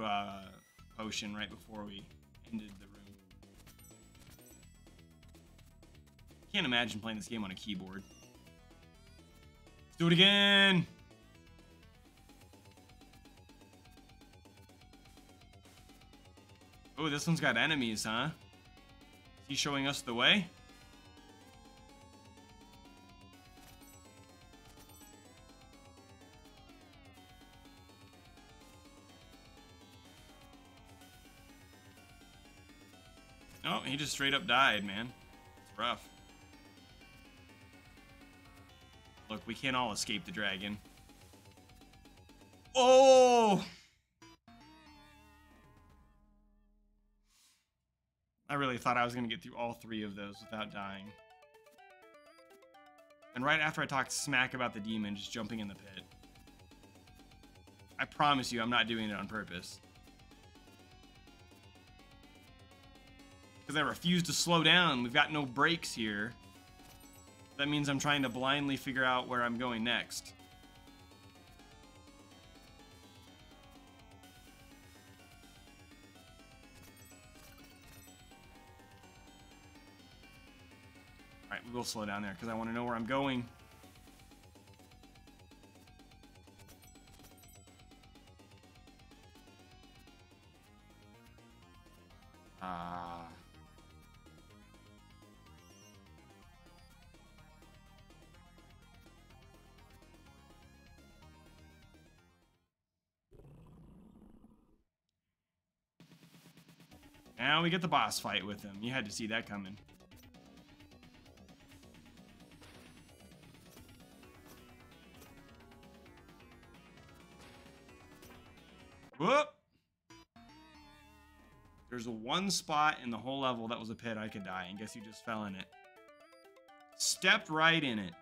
potion right before we ended the room. Can't imagine playing this game on a keyboard. Let's do it again! Oh, this one's got enemies, huh? Is he showing us the way? Oh, he just straight up died, man. It's rough. Look, we can't all escape the dragon. Oh! I really thought I was going to get through all three of those without dying. And right after I talked smack about the demon just jumping in the pit. I promise you I'm not doing it on purpose. Because I refuse to slow down. We've got no brakes here. That means I'm trying to blindly figure out where I'm going next. Alright, we will slow down there because I want to know where I'm going. Now we get the boss fight with him. You had to see that coming. Whoop! There's one spot in the whole level that was a pit I could die, and guess you just fell in it. Stepped right in it.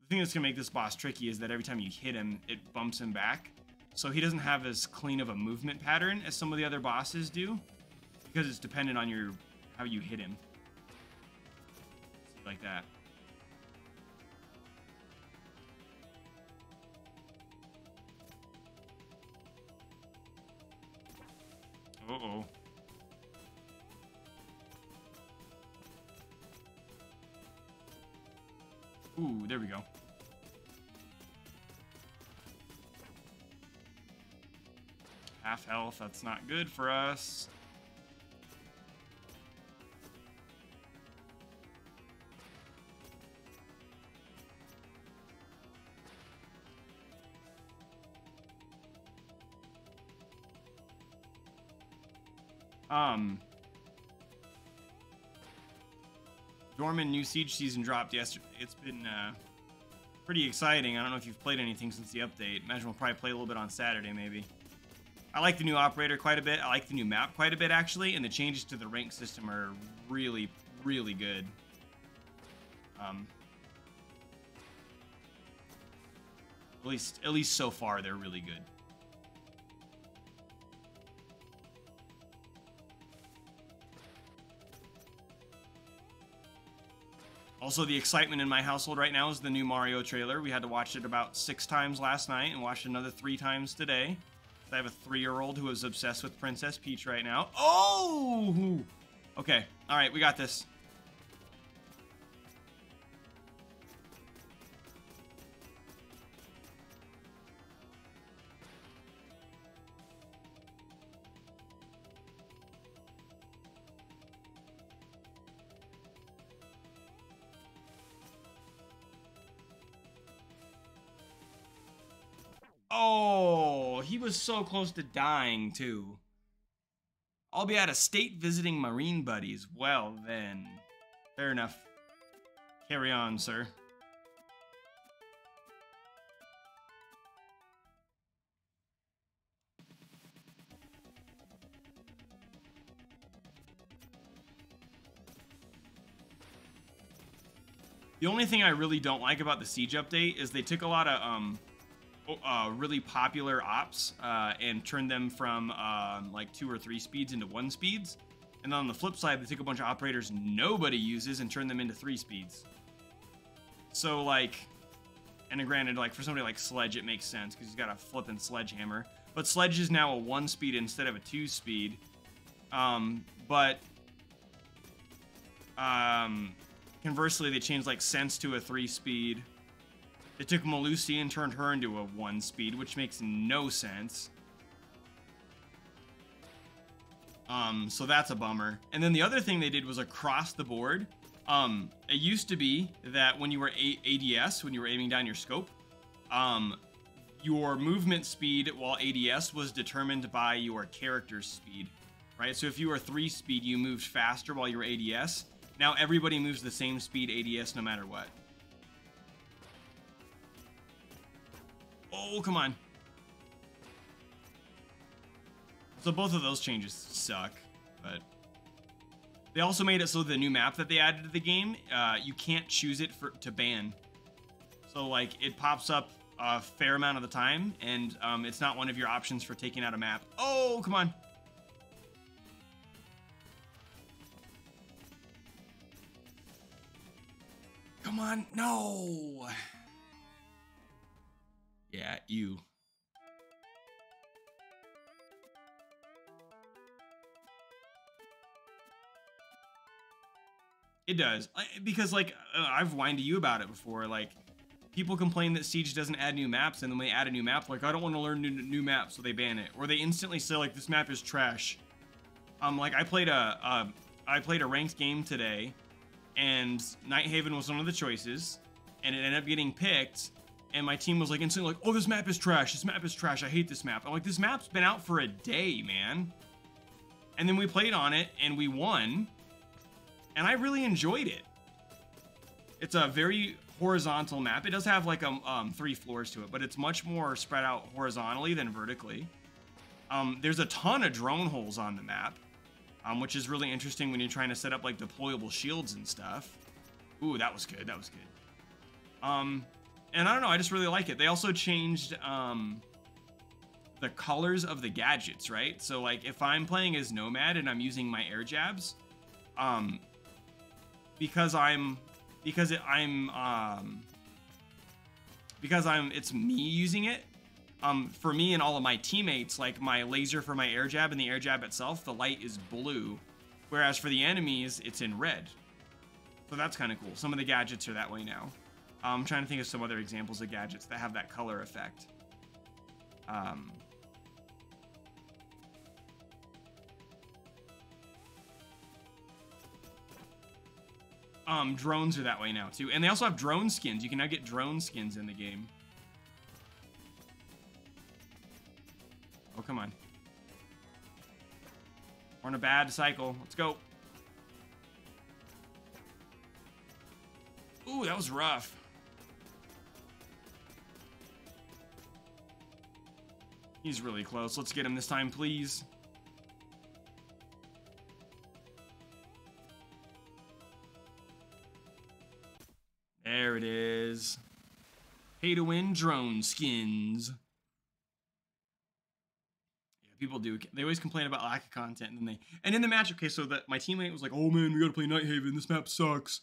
The thing that's going to make this boss tricky is that every time you hit him, it bumps him back. So he doesn't have as clean of a movement pattern as some of the other bosses do, because it's dependent on how you hit him. Like that. Uh-oh. Ooh, there we go. Half health, that's not good for us. Dorman new Siege season dropped yesterday. It's been pretty exciting. I don't know if you've played anything since the update. Imagine we'll probably play a little bit on Saturday, maybe. I like the new operator quite a bit. I like the new map quite a bit, actually, and the changes to the rank system are really, really good. At least so far, they're really good. Also, the excitement in my household right now is the new Mario trailer. We had to watch it about 6 times last night and watched another 3 times today. I have a 3-year-old who is obsessed with Princess Peach right now. Oh! Okay. All right, we got this. Oh, he was so close to dying, too. I'll be out of state visiting Marine buddies. Well, then. Fair enough. Carry on, sir. The only thing I really don't like about the Siege update is they took a lot of, really popular ops and turned them from like 2 or 3 speeds into 1 speeds, and then on the flip side they took a bunch of operators nobody uses and turned them into 3 speeds. So like, and granted, like for somebody like Sledge it makes sense because he's got a flippin' sledgehammer, but Sledge is now a 1 speed instead of a 2 speed. Conversely they changed like Sense to a 3 speed. They took Melusi and turned her into a 1 speed, which makes no sense. So that's a bummer. And then the other thing they did was across the board. It used to be that when you were ADS, when you were aiming down your scope, your movement speed while ADS was determined by your character's speed, right? So if you were 3 speed, you moved faster while you were ADS. Now everybody moves the same speed ADS no matter what. Oh, come on. So both of those changes suck, but they also made it so the new map that they added to the game, you can't choose it to ban. So like it pops up a fair amount of the time, and it's not one of your options for taking out a map. Oh, come on. Come on, no. Yeah, you. It does. Because, like, I've whined to you about it before. Like, people complain that Siege doesn't add new maps, and then when they add a new map, like, I don't want to learn new maps, so they ban it. Or they instantly say, like, this map is trash. Like, I played a ranked game today, and Nighthaven was one of the choices, and it ended up getting picked and my team was like instantly like, oh, this map is trash. This map is trash. I hate this map. I'm like, this map's been out for a day, man. And then we played on it and we won. And I really enjoyed it. It's a very horizontal map. It does have like 3 floors to it, but it's much more spread out horizontally than vertically. There's a ton of drone holes on the map, which is really interesting when you're trying to set up like deployable shields and stuff. Ooh, that was good. That was good. And I don't know, I just really like it. They also changed the colors of the gadgets, right? So like if I'm playing as Nomad and I'm using my air jabs, because it's me using it, for me and all of my teammates, like my laser for my air jab and the air jab itself, the light is blue, whereas for the enemies, it's in red. So that's kind of cool. Some of the gadgets are that way now. I'm trying to think of some other examples of gadgets that have that color effect. Drones are that way now too. And they also have drone skins. You can now get drone skins in the game. Oh, come on. We're in a bad cycle. Let's go. Ooh, that was rough. He's really close. Let's get him this time, please. There it is. Pay to win drone skins. Yeah, people do. They always complain about lack of content, and then and in the match, okay, so that my teammate was like, "Oh man, we gotta play Nighthaven. This map sucks.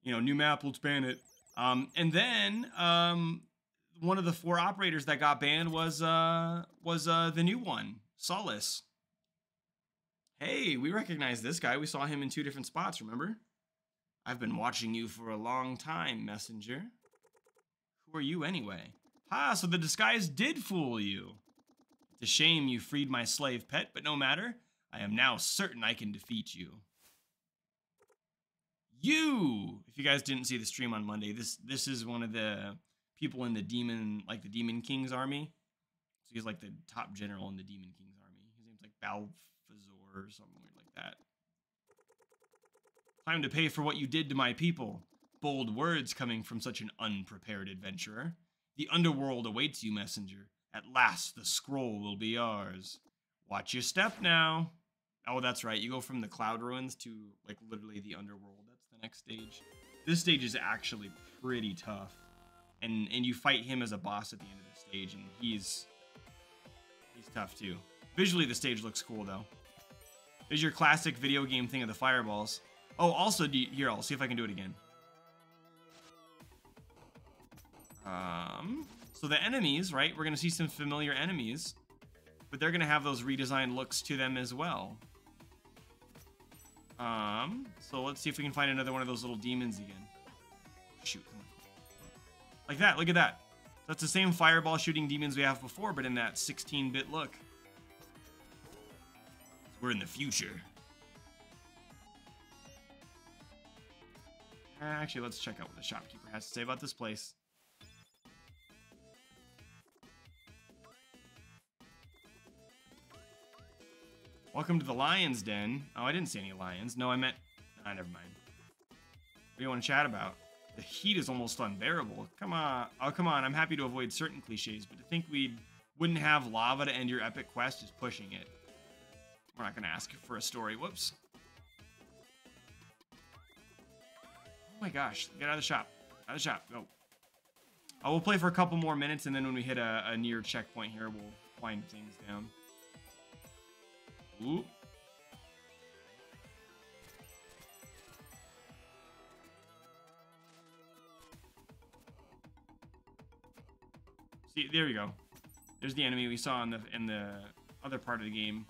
You know, new map, let's ban it." And then one of the 4 operators that got banned was the new one, Solace. Hey, we recognize this guy. We saw him in 2 different spots, remember? I've been watching you for a long time, messenger. Who are you anyway? Ah, so the disguise did fool you. It's a shame you freed my slave pet, but no matter. I am now certain I can defeat you. You! If you guys didn't see the stream on Monday, this is one of the people in the Demon King's army. So he's like the top general in the Demon King's army. His name's like Balthazar or something weird like that. Time to pay for what you did to my people. Bold words coming from such an unprepared adventurer. The underworld awaits you, messenger. At last, the scroll will be ours. Watch your step now. Oh, that's right. You go from the Cloud Ruins to, like, literally the underworld. That's the next stage. This stage is actually pretty tough. And you fight him as a boss at the end of the stage, and he's tough, too. Visually, the stage looks cool, though. There's your classic video game thing of the fireballs. Oh, also, here, I'll see if I can do it again. So the enemies, right? We're going to see some familiar enemies, but they're going to have those redesigned looks to them as well. So let's see if we can find another one of those little demons again. Shoot, come on. Like that, look at that. That's the same fireball shooting demons we have before, but in that 16-bit look. We're in the future. Actually, let's check out what the shopkeeper has to say about this place. Welcome to the Lion's Den. Oh, I didn't see any lions. No, I meant... Ah, never mind. What do you want to chat about? The heat is almost unbearable. Come on. Oh, come on. I'm happy to avoid certain cliches, but to think we wouldn't have lava to end your epic quest is pushing it. We're not going to ask for a story. Whoops. Oh my gosh. Get out of the shop. Out of the shop. Go. Oh, we'll play for a couple more minutes, and then when we hit a near checkpoint here, we'll wind things down. Ooh. See, there we go. There's the enemy we saw in the other part of the game.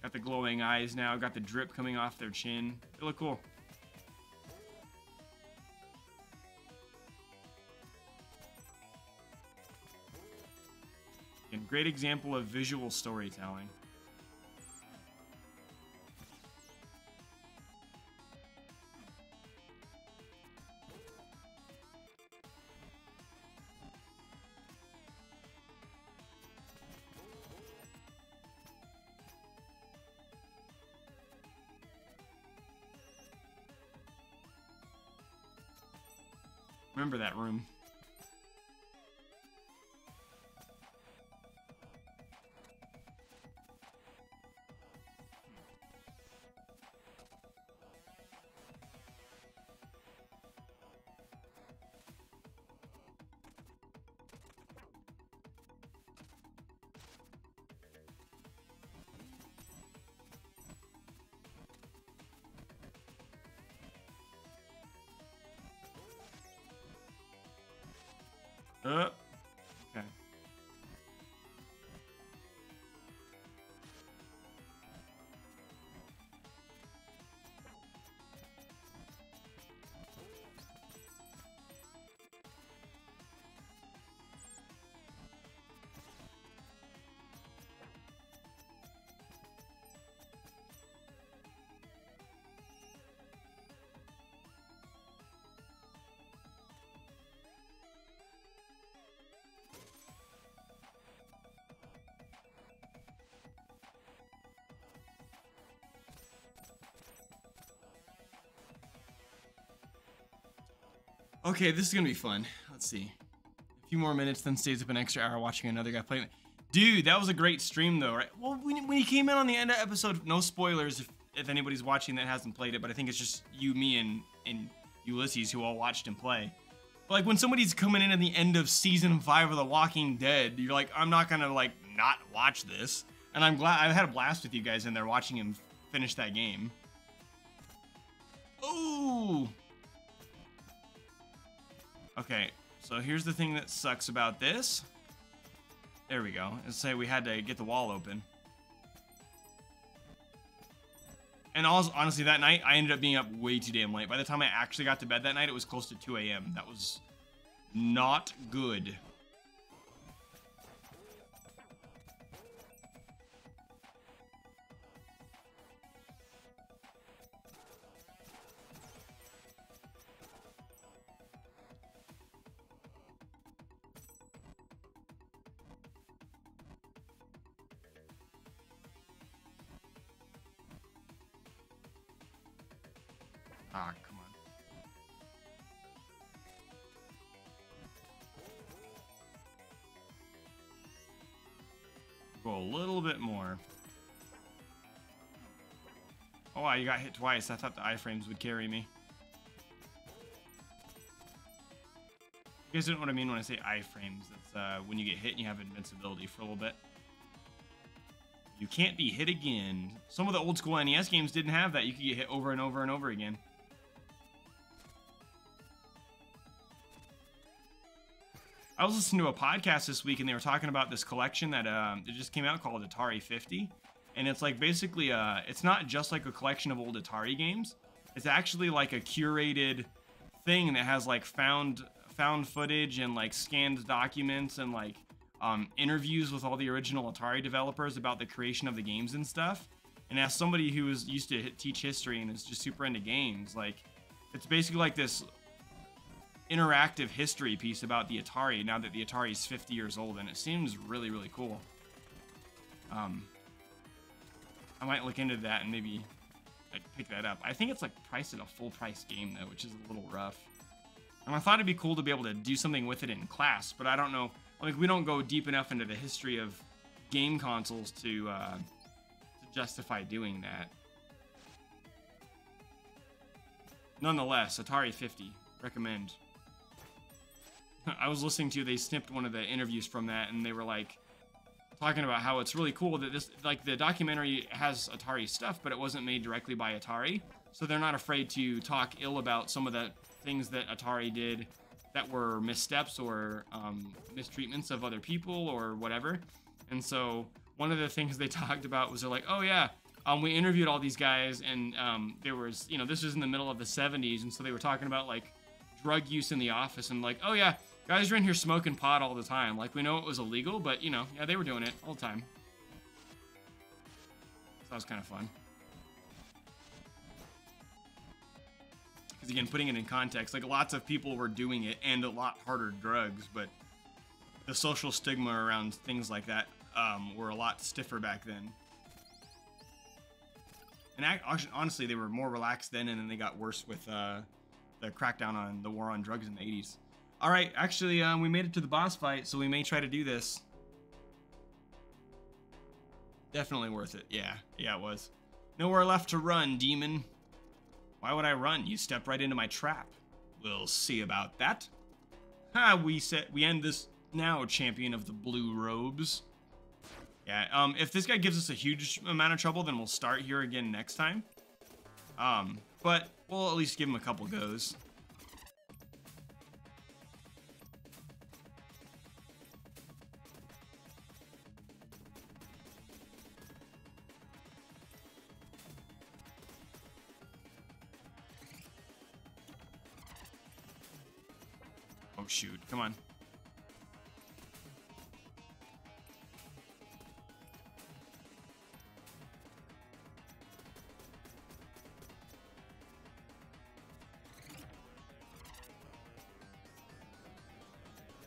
Got the glowing eyes now. Got the drip coming off their chin. They look cool. And great example of visual storytelling. Remember that room. Okay. Okay, this is gonna be fun. Let's see. A few more minutes, then stays up an extra hour watching another guy play. Dude, that was a great stream though, right? Well, when he came in on the end of episode, no spoilers if anybody's watching that hasn't played it, but I think it's just you, me, and Ulysses who all watched him play. But like when somebody's coming in at the end of season 5 of The Walking Dead, you're like, I'm not gonna like not watch this. And I'm glad I had a blast with you guys in there watching him finish that game. Ooh. Okay, so here's the thing that sucks about this. There we go. Let's say we had to get the wall open. And also, honestly, that night, I ended up being up way too damn late. By the time I actually got to bed that night, it was close to 2 a.m. That was not good. Ah, come on. Go a little bit more. Oh, wow, you got hit twice. I thought the iframes would carry me. You guys don't know what I mean when I say iframes. It's when you get hit and you have invincibility for a little bit. You can't be hit again. Some of the old school NES games didn't have that. You could get hit over and over and over again. I was listening to a podcast this week and they were talking about this collection that it just came out called Atari 50. And it's like basically, it's not just like a collection of old Atari games. It's actually like a curated thing that has like found footage and like scanned documents and like interviews with all the original Atari developers about the creation of the games and stuff. And as somebody who was used to teach history and is just super into games, like it's basically like this interactive history piece about the Atari now that the Atari is 50 years old, and it seems really, really cool. I might look into that and maybe like pick that up. I think it's like priced at a full price game though, which is a little rough. And I thought it'd be cool to be able to do something with it in class, but I don't know. Like we don't go deep enough into the history of game consoles to justify doing that. Nonetheless, Atari 50, recommend. I was listening to, they snipped one of the interviews from that, and they were like talking about how it's really cool that this, like the documentary has Atari stuff, but it wasn't made directly by Atari. So they're not afraid to talk ill about some of the things that Atari did that were missteps or mistreatments of other people or whatever. And so one of the things they talked about was they're like, oh yeah, we interviewed all these guys, and there was, you know, this was in the middle of the 70s, and so they were talking about like drug use in the office, and like, oh yeah, guys are in here smoking pot all the time. Like, we know it was illegal, but, you know, yeah, they were doing it all the time. So that was kind of fun. Because, again, putting it in context, like, lots of people were doing it and a lot harder drugs, but the social stigma around things like that were a lot stiffer back then. And honestly, they were more relaxed then, and then they got worse with the crackdown on the war on drugs in the 80s. All right, actually, we made it to the boss fight, so we may try to do this. Definitely worth it. Yeah, it was. Nowhere left to run, demon. Why would I run? You stepped right into my trap. We'll see about that. We end this now, champion of the blue robes. Yeah, if this guy gives us a huge amount of trouble, then we'll start here again next time. But we'll at least give him a couple goes. Oh shoot, come on.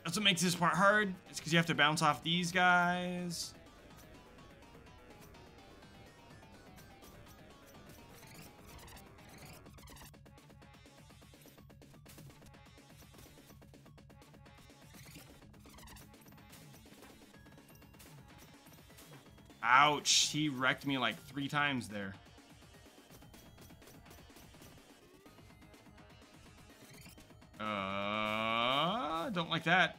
That's what makes this part hard. It's because you have to bounce off these guys. Ouch, he wrecked me like 3 times there. Don't like that.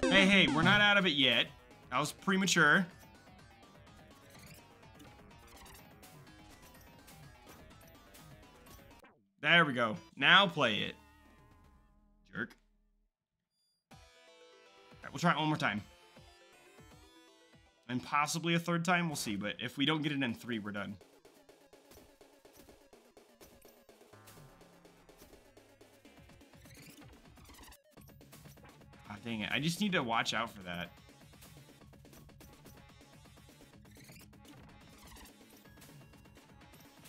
Hey, we're not out of it yet. That was premature. There we go. Now play it. Jerk. Alright, we'll try it one more time. And possibly a 3rd time, we'll see. But if we don't get it in 3, we're done. Ah, dang it. I just need to watch out for that.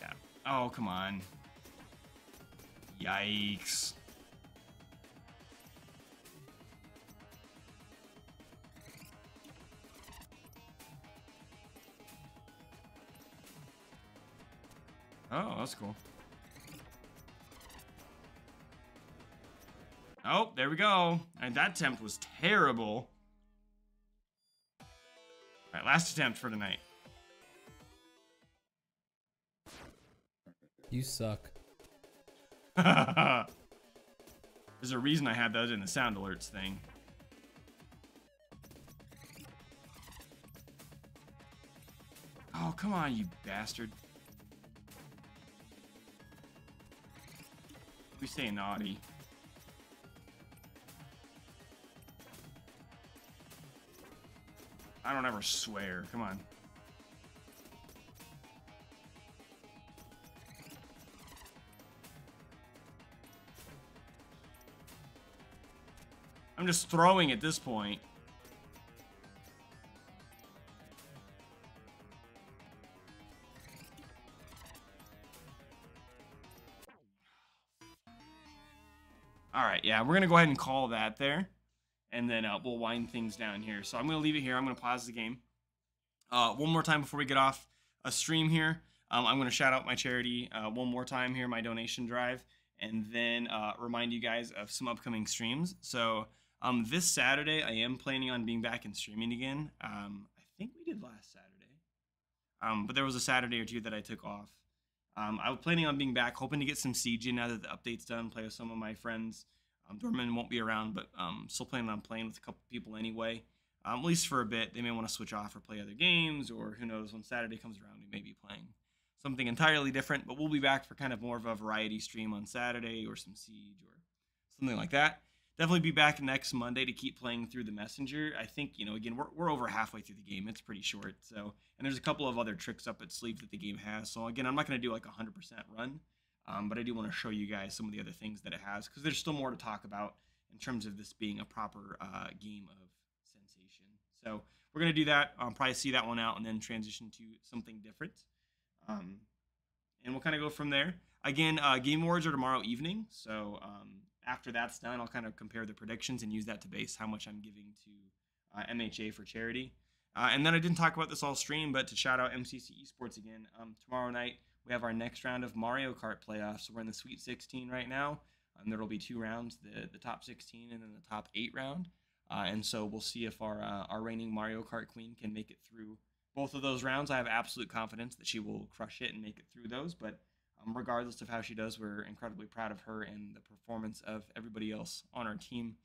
Yeah. Oh, come on. Yikes. Oh, that's cool. Oh, there we go. And that attempt was terrible. All right, last attempt for tonight. You suck. There's a reason I had that in the sound alerts thing. Oh, come on, you bastard. We stay naughty. I don't ever swear. Come on. I'm just throwing at this point. All right, yeah, we're gonna go ahead and call that there, and then we'll wind things down here. So I'm gonna leave it here. I'm gonna pause the game. One more time before we get off a stream here. I'm gonna shout out my charity one more time here, my donation drive, and then remind you guys of some upcoming streams. So this Saturday, I am planning on being back and streaming again. I think we did last Saturday, but there was a Saturday or two that I took off. I was planning on being back, hoping to get some Siege in now that the update's done, play with some of my friends. Dorman won't be around, but still planning on playing with a couple people anyway. At least for a bit. They may want to switch off or play other games, or who knows, when Saturday comes around, we may be playing something entirely different, but we'll be back for kind of more of a variety stream on Saturday, or some Siege, or something like that. Definitely be back next Monday to keep playing through the Messenger. I think, you know, again, we're over halfway through the game. It's pretty short. So, and there's a couple of other tricks up its sleeve that the game has. So again, I'm not going to do like a 100% run, but I do want to show you guys some of the other things that it has, because there's still more to talk about in terms of this being a proper game of Sensation. So we're going to do that. Probably see that one out and then transition to something different. And we'll kind of go from there. Again, Game Awards are tomorrow evening. So after that's done, I'll kind of compare the predictions and use that to base how much I'm giving to MHA for charity. And then I didn't talk about this all stream, but to shout out MCC Esports again, tomorrow night we have our next round of Mario Kart playoffs. So we're in the Sweet 16 right now. There will be 2 rounds, the top 16 and then the top 8 round. And so we'll see if our reigning Mario Kart queen can make it through both of those rounds. I have absolute confidence that she will crush it and make it through those. But regardless of how she does, we're incredibly proud of her and the performance of everybody else on our team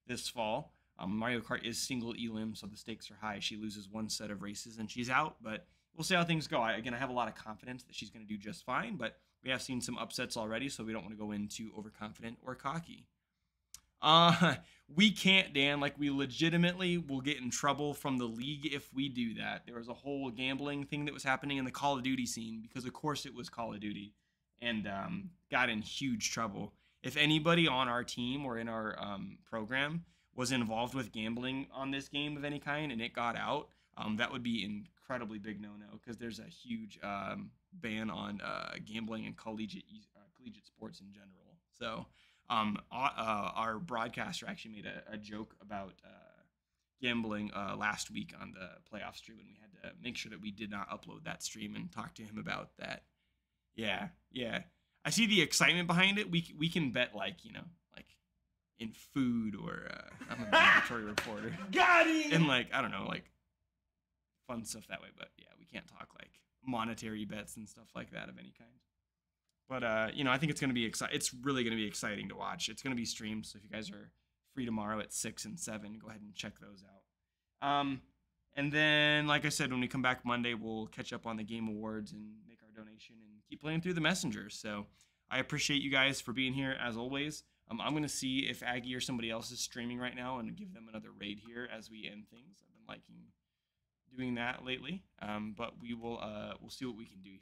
this fall. Mario Kart is single elim, so the stakes are high. She loses one set of races and she's out, but we'll see how things go. I have a lot of confidence that she's going to do just fine, but we have seen some upsets already, so we don't want to go in too overconfident or cocky. We can't, Dan. Like, we legitimately will get in trouble from the league if we do that. There was a whole gambling thing that was happening in the Call of Duty scene because, of course, it was Call of Duty, and got in huge trouble. If anybody on our team or in our program was involved with gambling on this game of any kind and it got out, that would be incredibly big no-no because there's a huge ban on gambling and collegiate sports in general. So our broadcaster actually made a joke about gambling last week on the playoff stream, and we had to make sure that we did not upload that stream and talk to him about that. Yeah. I see the excitement behind it. We can bet like in food or I'm a mandatory reporter. Got him! And like, I don't know, like fun stuff that way. But yeah, we can't talk like monetary bets and stuff like that of any kind. But I think it's gonna be it's really gonna be exciting to watch. It's gonna be streamed, so if you guys are free tomorrow at 6 and 7, go ahead and check those out. And then, like I said, when we come back Monday, we'll catch up on the game awards and make our donation and keep playing through the messengers. So I appreciate you guys for being here as always. I'm going to see if Aggie or somebody else is streaming right now and give them another raid here as we end things. I've been liking doing that lately, but we'll see what we can do here.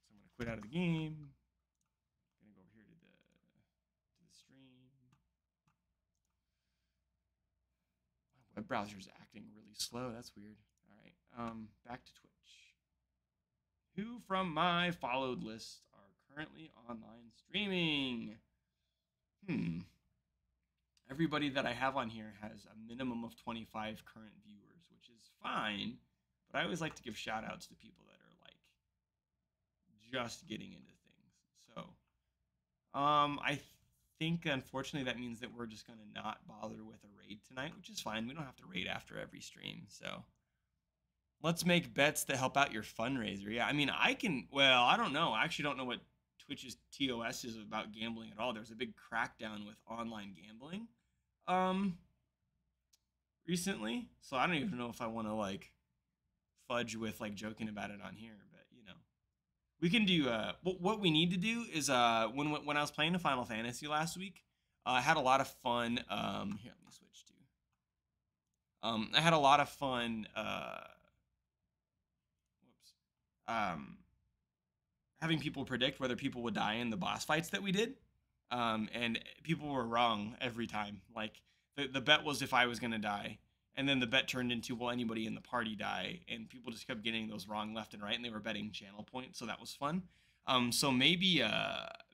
So I'm going to quit out of the game. I'm going to go over here to the stream. My web browser's acting really slow. That's weird. All right, back to Twitch. Who from my followed list are currently online streaming? Everybody that I have on here has a minimum of 25 current viewers, which is fine, but I always like to give shout outs to people that are like just getting into things. So I think unfortunately that means that we're just gonna not bother with a raid tonight, which is fine. We don't have to raid after every stream. So let's make bets that help out your fundraiser. Yeah, I mean, I don't know. I actually don't know what Twitch's TOS is about gambling at all. There's a big crackdown with online gambling recently. So I don't even know if I want to like fudge with like joking about it on here, but we can do what we need to do is when I was playing the Final Fantasy last week, I had a lot of fun here, let me switch to I had a lot of fun having people predict whether people would die in the boss fights that we did. And people were wrong every time. Like, the bet was if I was going to die. And then the bet turned into, will anybody in the party die? And people just kept getting those wrong left and right, and they were betting channel points, so that was fun. So maybe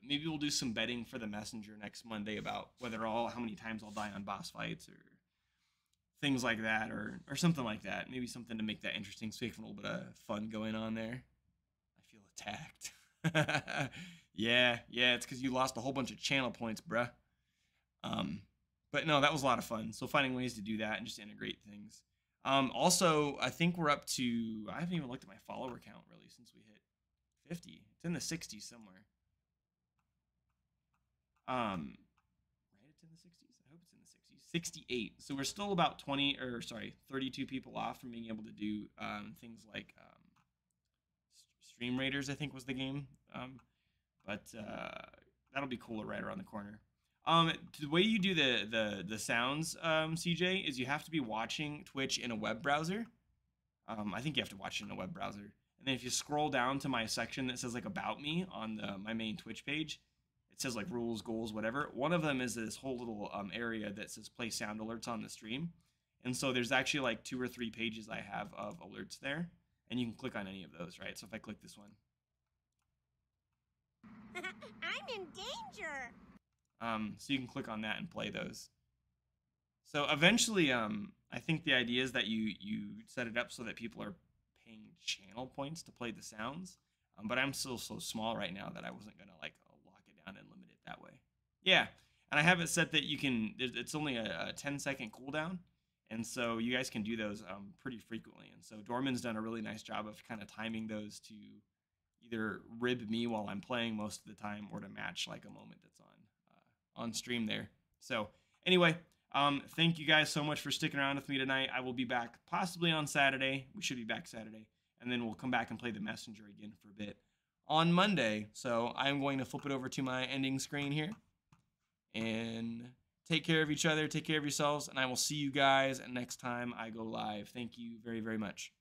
we'll do some betting for the messenger next Monday about how many times I'll die on boss fights or things like that, or something like that. Maybe something to make that interesting, so we have a little bit of fun going on there. I feel attacked. Yeah, it's because you lost a whole bunch of channel points, bruh. But no, that was a lot of fun. So finding ways to do that and just integrate things. Also, I think we're up to, I haven't even looked at my follower count really since we hit 50. It's in the 60s somewhere. Right, it's in the 60s. I hope it's in the 60s. 68. So we're still about 32 people off from being able to do things like Stream Raiders, I think was the game. But that'll be cooler right around the corner. The way you do the sounds, CJ, is you have to be watching Twitch in a web browser. I think you have to watch it in a web browser. And then if you scroll down to my section that says like about me on my main Twitch page, it says like rules, goals, whatever. One of them is this whole little area that says play sound alerts on the stream. And so there's actually like 2 or 3 pages I have of alerts there. And you can click on any of those, right? So if I click this one. I'm in danger. So you can click on that and play those. So eventually, I think the idea is that you set it up so that people are paying channel points to play the sounds. But I'm still so small right now that I wasn't gonna like lock it down and limit it that way. Yeah, and I have it set that you can. It's only a 10-second cooldown, and so you guys can do those pretty frequently. And so Dorman's done a really nice job of kind of timing those to either rib me while I'm playing most of the time, or to match like a moment that's on stream there. So anyway, thank you guys so much for sticking around with me tonight. I will be back possibly on Saturday. We should be back Saturday, and then we'll come back and play the messenger again for a bit on Monday. So I'm going to flip it over to my ending screen here, and take care of each other, take care of yourselves, and I will see you guys next time I go live. Thank you very, very much.